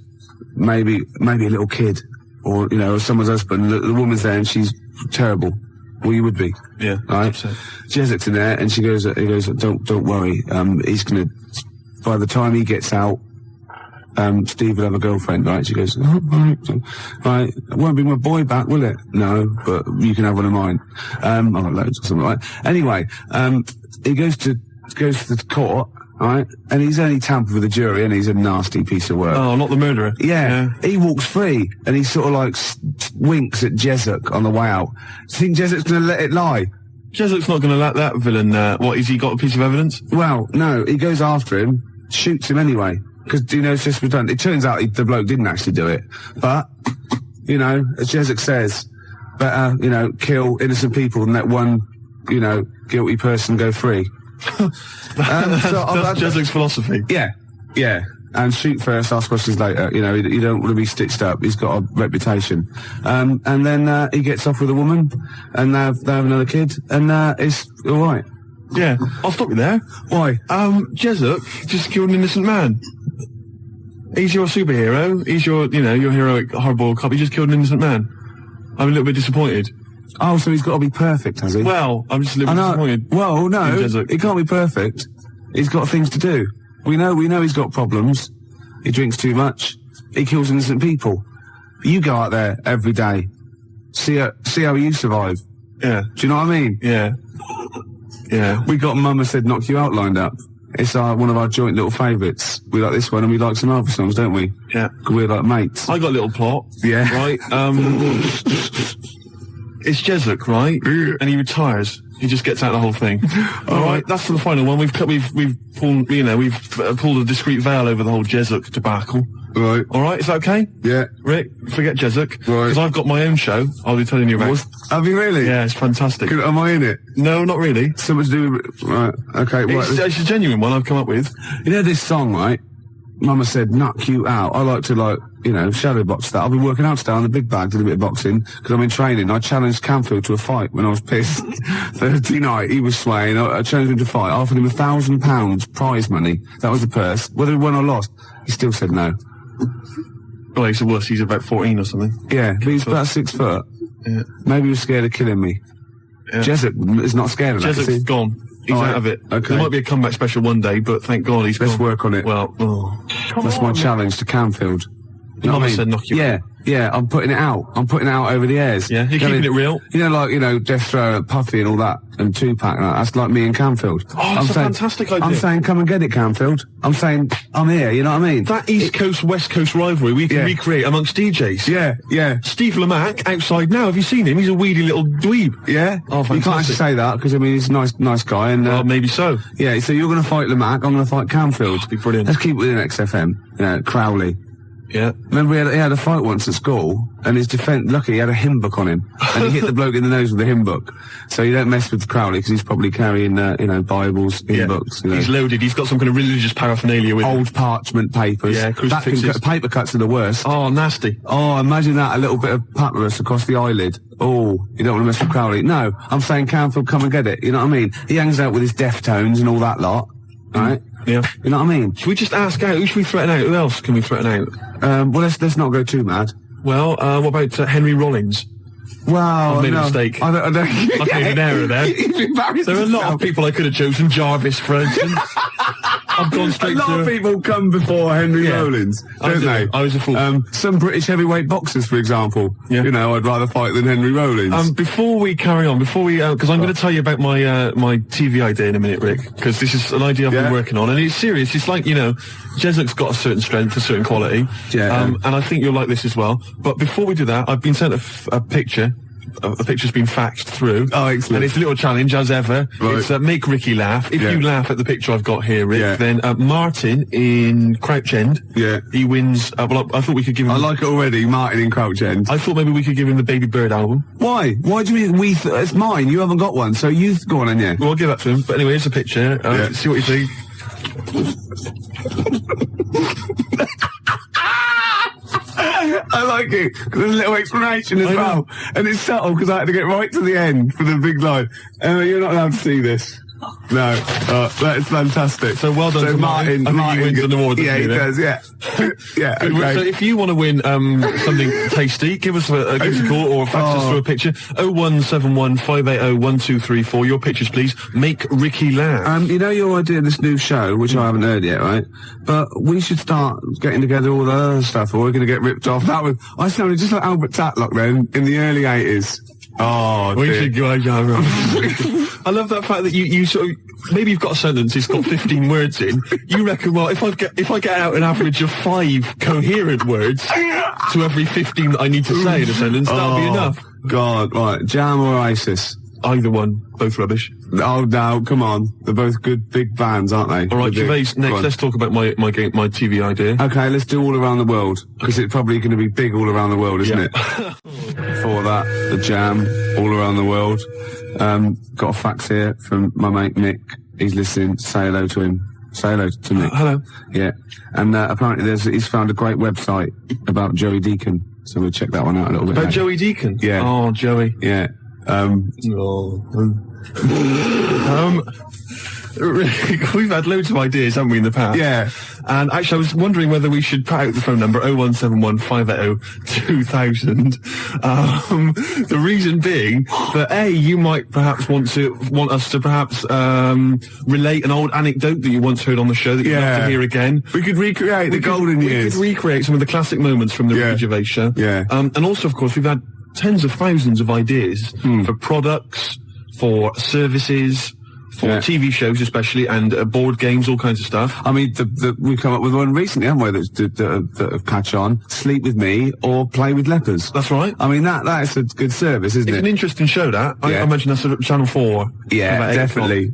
maybe a little kid, or or someone's husband. The woman's there and she's terrible. Well, you would be. Yeah. Right? Jezuk's in there and he goes, don't worry. He's gonna, by the time he gets out, Steve will have a girlfriend, right? She goes, oh, right, it won't bring my boy back, will it? No, but you can have one of mine. I've got loads or something like that. Anyway, he goes to the court, right? And he's only tampered with the jury, and he's a nasty piece of work. Oh, not the murderer. Yeah. He walks free, and he sort of like winks at Jezuk on the way out. Do you think Jezuk's going to let it lie? Jezuk's not going to let that villain, what, has he got a piece of evidence? Well, no, he goes after him, shoots him anyway, because, it's just redundant. It turns out the bloke didn't actually do it. But, as Jezuk says, better, kill innocent people than let one, guilty person go free. That's Jezuk's philosophy. Yeah. And shoot first, ask questions later. You don't want to be stitched up. He's got a reputation. And then he gets off with a woman, and they have another kid, and it's all right. Yeah, I'll stop you there. Why? Jezuk just killed an innocent man. He's your superhero. He's your, your heroic hardboiled cop. He just killed an innocent man. I'm a little bit disappointed. Oh, so he's got to be perfect, has he? Well, I'm just a little disappointed. Well, no, he can't be perfect. He's got things to do. We know he's got problems. He drinks too much. He kills innocent people. You go out there every day. See how you survive. Yeah. Do you know what I mean? Yeah. Yeah. We got Mama Said Knock You Out lined up. It's one of our joint little favourites. We like this one and we like some other songs, don't we? Yeah. 'Cause we're like mates. I got a little plot. Yeah. Right? It's Jesuk, right? And he retires. He just gets out the whole thing. Alright, that's for the final one. We've pulled, pulled a discreet veil over the whole Jesuk debacle. Right. Alright, is that okay? Yeah. Rick, forget Jesuk. Right. Because I've got my own show I'll be telling you about. Have you really? Yeah, it's fantastic. Am I in it? No, not really. So much to do with... Right, okay. It's a genuine one I've come up with. You know this song, right? Mama Said Knock You Out. I like to, shadow box that. I've been working out today on the big bag, did a bit of boxing, because I'm in training. I challenged Canfield to a fight when I was pissed. Thursday night, he was swaying. I challenged him to fight. I offered him £1,000 prize money. That was the purse. Whether he won or lost, he still said no. Well, he's a wuss. He's about 14 or something. Yeah, but he's about 6 foot. Yeah. Maybe he was scared of killing me. Yeah. Jesuk is not scared of that. Jesuk's gone. He's out of it. Okay. There might be a comeback special one day, but thank God he's gone. Let's work on it. Well, that's my challenge to Canfield. You know what I mean? Said knock you out. Yeah, I'm putting it out. I'm putting it out over the airs. Yeah, you're keeping it real. You know, Death Row, Puffy and all that, and Tupac, and that's like me and Canfield. Oh, that's a fantastic idea. I'm saying, come and get it, Canfield. I'm saying, I'm here, you know what I mean? That East Coast, West Coast rivalry we can recreate amongst DJs. Yeah. Steve Lamack, outside now, have you seen him? He's a weedy little dweeb. Yeah? Oh, fantastic. You can't actually say that, because, he's a nice guy, and... well, maybe so. Yeah, so you're gonna fight Lamack, I'm gonna fight Canfield. That'd be brilliant. Let's keep it within XFM. Crowley. Yeah. Remember he had a fight once at school, and his defence, lucky he had a hymn book on him, and he hit the bloke in the nose with the hymn book. So you don't mess with Crowley, because he's probably carrying, Bibles, hymn books. He's loaded, he's got some kind of religious paraphernalia with old parchment papers. Yeah, crucifixes. Paper cuts are the worst. Oh, nasty. Oh, imagine that, a little bit of papyrus across the eyelid. Oh, you don't want to mess with Crowley. No, I'm saying Canfield, come and get it, you know what I mean? He hangs out with his Deftones and all that lot, right? Yeah. You know what I mean? Should we just ask out? Who should we threaten out? Who else can we threaten out? Well, let's not go too mad. Well, what about Henry Rollins? Wow, I've made a mistake. I don't I've made an error there. There are a lot of people I could have chosen. Jarvis, for instance. I've gone straight to... A lot of people come before Henry Rollins, don't they? I was a fool. Some British heavyweight boxers, for example. Yeah. I'd rather fight than Henry Rollins. Before we carry on, because I'm going to tell you about my my TV idea in a minute, Rick, because this is an idea I've been working on, and it's serious. It's like, Jesuk's got a certain strength, a certain quality. Yeah. And I think you'll like this as well. But before we do that, I've been sent a picture. A picture's been faxed through. Oh, excellent. And it's a little challenge, as ever. Right. It's make Ricky laugh. If you laugh at the picture I've got here, Rick, then Martin in Crouch End, he wins... I thought we could give him... I like it already, Martin in Crouch End. I thought maybe we could give him the Baby Bird album. Why? Why do you mean it's mine? You haven't got one, so you go on in there. Well, I'll give that to him. But anyway, here's a picture. See what you think. I like it, because there's a little explanation as well. And it's subtle, because I had to get right to the end for the big line. You're not allowed to see this. No. That is fantastic. So well done to Martin. I think he wins an award. Yeah, he does, yeah. Yeah, okay. So if you want to win something tasty, give us a call or fax us through a picture. 0171 580 1234. Your pictures, please. Make Ricky laugh. Your idea of this new show, which I haven't heard yet, right? But we should start getting together all the other stuff, or we're going to get ripped off. I sounded just like Albert Tatlock then, in the early 80s. Oh, we should go. I love that fact that you sort of, maybe you've got a sentence, it's got 15 words in. You reckon, well, if I get out an average of 5 coherent words to every 15 that I need to say in a sentence, that'll be enough. God, right. Jam or ISIS? Either one. Both rubbish. Oh, no, come on. They're both good big bands, aren't they? All right, Gervais, next, let's talk about my TV idea. Okay, let's do All Around the World, because it's probably going to be big all around the world, isn't it? Before that, the Jam, All Around the World. Got a fax here from my mate Nick. He's listening. Say hello to him. Say hello to Nick. Hello. Yeah. And apparently he's found a great website about Joey Deacon, so we'll check that one out a little bit. About Joey Deacon? Yeah. Oh, Joey. Yeah. We've had loads of ideas, haven't we, in the past? Yeah. And actually, I was wondering whether we should put out the phone number 0171 580 2000. The reason being that you might perhaps want us to perhaps relate an old anecdote that you once heard on the show that you'd love to hear again. We could recreate the golden years. We could recreate some of the classic moments from the Ricky Gervais Show. Yeah. And also, of course, we've had tens of thousands of ideas for products, for services, for TV shows especially, and board games, all kinds of stuff. I mean, we've come up with one recently, haven't we, that have catch on. Sleep with me or play with lepers. That's right. I mean, that is a good service, isn't it? It's an interesting show, that. I imagine that's at Channel 4. Yeah, definitely.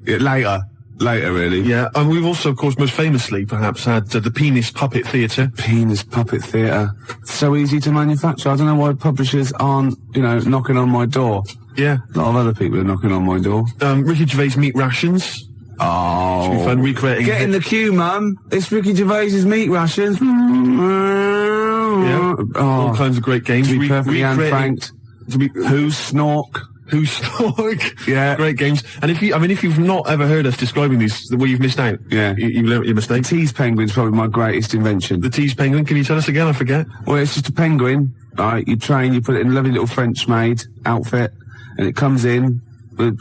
Later, really. Yeah, and we've also, of course, most famously, perhaps, had the Penis Puppet Theatre. Penis Puppet Theatre. So easy to manufacture. I don't know why publishers aren't, knocking on my door. Yeah. A lot of other people are knocking on my door. Ricky Gervais Meat Rations. Oh. Should be fun recreating. Get in the queue, Mum. It's Ricky Gervais's Meat Rations. Yeah. All kinds of great games. To be perfectly unfranked. Who's Snork? Who's Snork? Yeah. Great games. And if you've not ever heard us describing these, well, you've missed out. Yeah. You've learnt your mistake. The tease penguin's probably my greatest invention. The tease penguin, can you tell us again? I forget. Well, it's just a penguin, right? You train, you put it in a lovely little French-made outfit, and it comes in, with,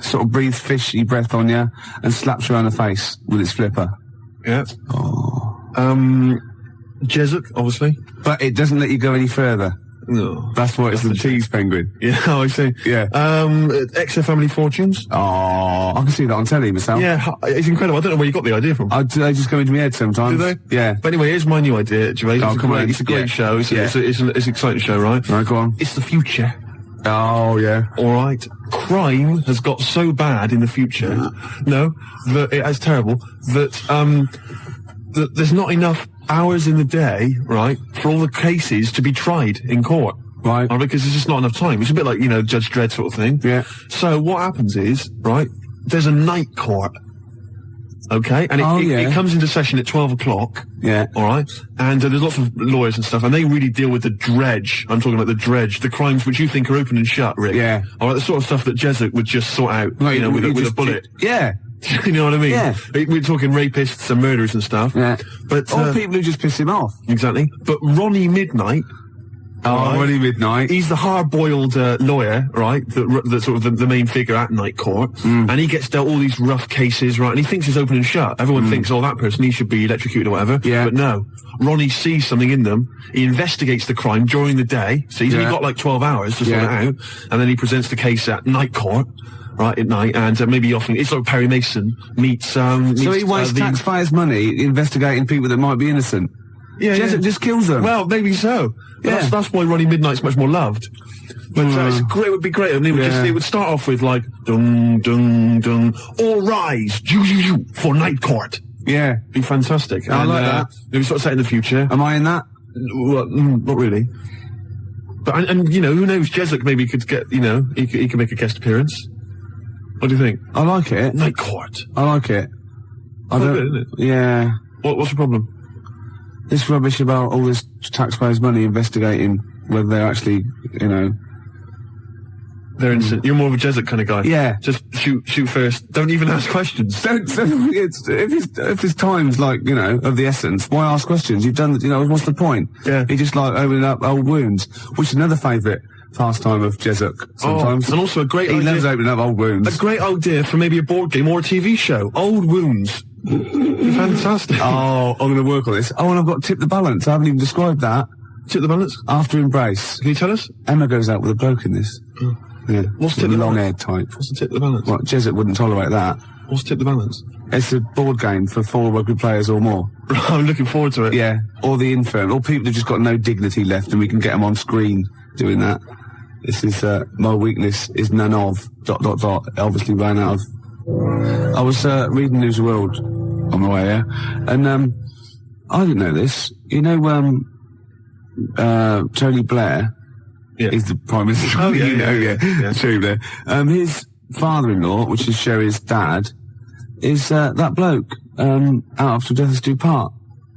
sort of breathes fishy breath on you, and slaps you around the face with its flipper. Yeah. Oh. Jesup, obviously. But it doesn't let you go any further. No. That's why it's the tease penguin. Yeah, I see. Yeah. Extra Family Fortunes. Oh, I can see that on telly myself. Yeah, it's incredible. I don't know where you got the idea from. They just go into my head sometimes. Do they? Yeah. But anyway, here's my new idea, Gervais. It's a great show. It's an exciting show, right? Right, go on. It's the future. Oh, yeah. All right. Crime has got so bad in the future, that it's terrible, that there's not enough hours in the day, right, for all the cases to be tried in court. Right. Because there's just not enough time. It's a bit like, Judge Dredd sort of thing. Yeah. So what happens is, right, there's a night court. Okay? And it comes into session at 12 o'clock. Yeah. All right? And there's lots of lawyers and stuff, and they really deal with the dredge. I'm talking about the dredge, the crimes which you think are open and shut, Rick. Yeah. All right, the sort of stuff that Jesup would just sort out, Right, with a bullet. Yeah. You know what I mean? Yeah. We're talking rapists and murderers and stuff. Yeah. But or people who just piss him off. Exactly. But Ronnie Midnight. Ronnie Midnight. He's the hard-boiled lawyer, right? That's sort of the main figure at night court. And he gets dealt all these rough cases, right? And he thinks it's open and shut. Everyone thinks, that person, he should be electrocuted or whatever. Yeah. But no. Ronnie sees something in them. He investigates the crime during the day. So he's only got like 12 hours to sort it out. And then he presents the case at night court. Right, at night, and maybe often, it's like Perry Mason meets, so he wastes taxpayers' money investigating people that might be innocent. Yeah, just kills them. Well, maybe so. Yeah. That's why Ronnie Midnight's much more loved. But it would be great. And it would start off with like, dung, dung, dung, all rise, for night court. Yeah. Be fantastic. I like that. Maybe sort of set in the future. Am I in that? Well, not really. But, and who knows, Jesup maybe could get, he could make a guest appearance. What do you think? I like it. Night court. I like it. I don't. Good, isn't it? Yeah. What's the problem? This rubbish about all this taxpayers' money investigating whether they're actually, they're innocent. You're more of a Jesup kind of guy. Yeah. Just shoot first. Don't even ask questions. If his time's like, of the essence, why ask questions? You've done, what's the point? Yeah. He just like opening up old wounds, which is another favourite pastime of Jesup sometimes. And also a great idea. He loves opening up old wounds. A great idea for maybe a board game or a TV show. Old wounds. Fantastic. Oh, I'm going to work on this. Oh, and I've got Tip the Balance. I haven't even described that. Tip the Balance? After Embrace. Can you tell us? Emma goes out with a bloke in this. Oh. Yeah. What's Tip the long-haired type. What's the Tip the Balance? Well, Jesup wouldn't tolerate that. What's Tip the Balance? It's a board game for 4 rugby players or more. I'm looking forward to it. Yeah. Or the infirm. Or people who've just got no dignity left and we can get them on screen doing that. This is, my weakness is none of, ... obviously ran out of. I was, reading News of the World on the way here, and, I didn't know this. Tony Blair is the Prime Minister. Oh, yeah. Tony Blair. His father-in-law, which is Sherry's dad, is, that bloke, out after Death Us Do Part.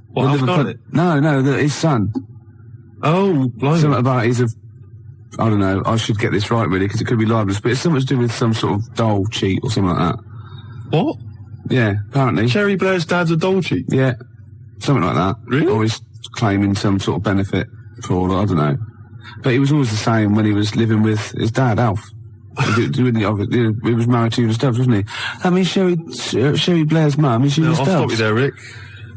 What, No, his son. Oh, blimey. Something about I don't know, I should get this right really, because it could be libelous, but it's something to do with some sort of doll cheat or something like that. What? Yeah, apparently. Cherry Blair's dad's a Dolce? Yeah. Something like that. Really? Always claiming some sort of benefit for, I don't know. But he was always the same when he was living with his dad, Alf. He was married to Eva Stubbs, wasn't he? I mean, Sherry Blair's mum is Eva Stubbs. I'll stop you there, Rick.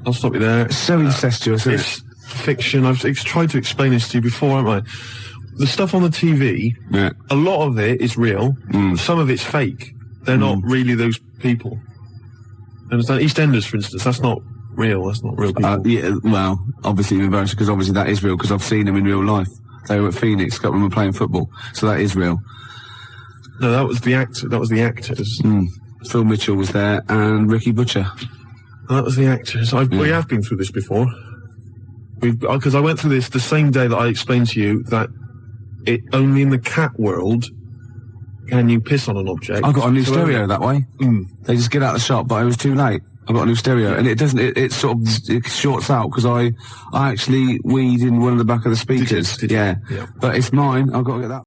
I'll stop you there. It's so incestuous, isn't it? Fiction. I've tried to explain this to you before, haven't I? The stuff on the TV, a lot of it is real. Some of it's fake. They're not really those people. Understand? EastEnders, for instance, that's not real. That's not real people. Yeah, well, obviously embarrassing, because obviously that is real, because I've seen them in real life. They were at Phoenix, got when we were playing football, so that is real. No, that was the actor. That was the actors. Phil Mitchell was there, and Ricky Butcher. That was the actors. We have been through this before. Because I went through this the same day that I explained to you that only in the cat world can you piss on an object. I got a new stereo that way. They just get out of the shop, but it was too late. I got a new stereo, and it doesn't. It sort of shorts out, because I actually weed in one of the back of the speakers. Did you? Yeah, but it's mine. I've got to get that.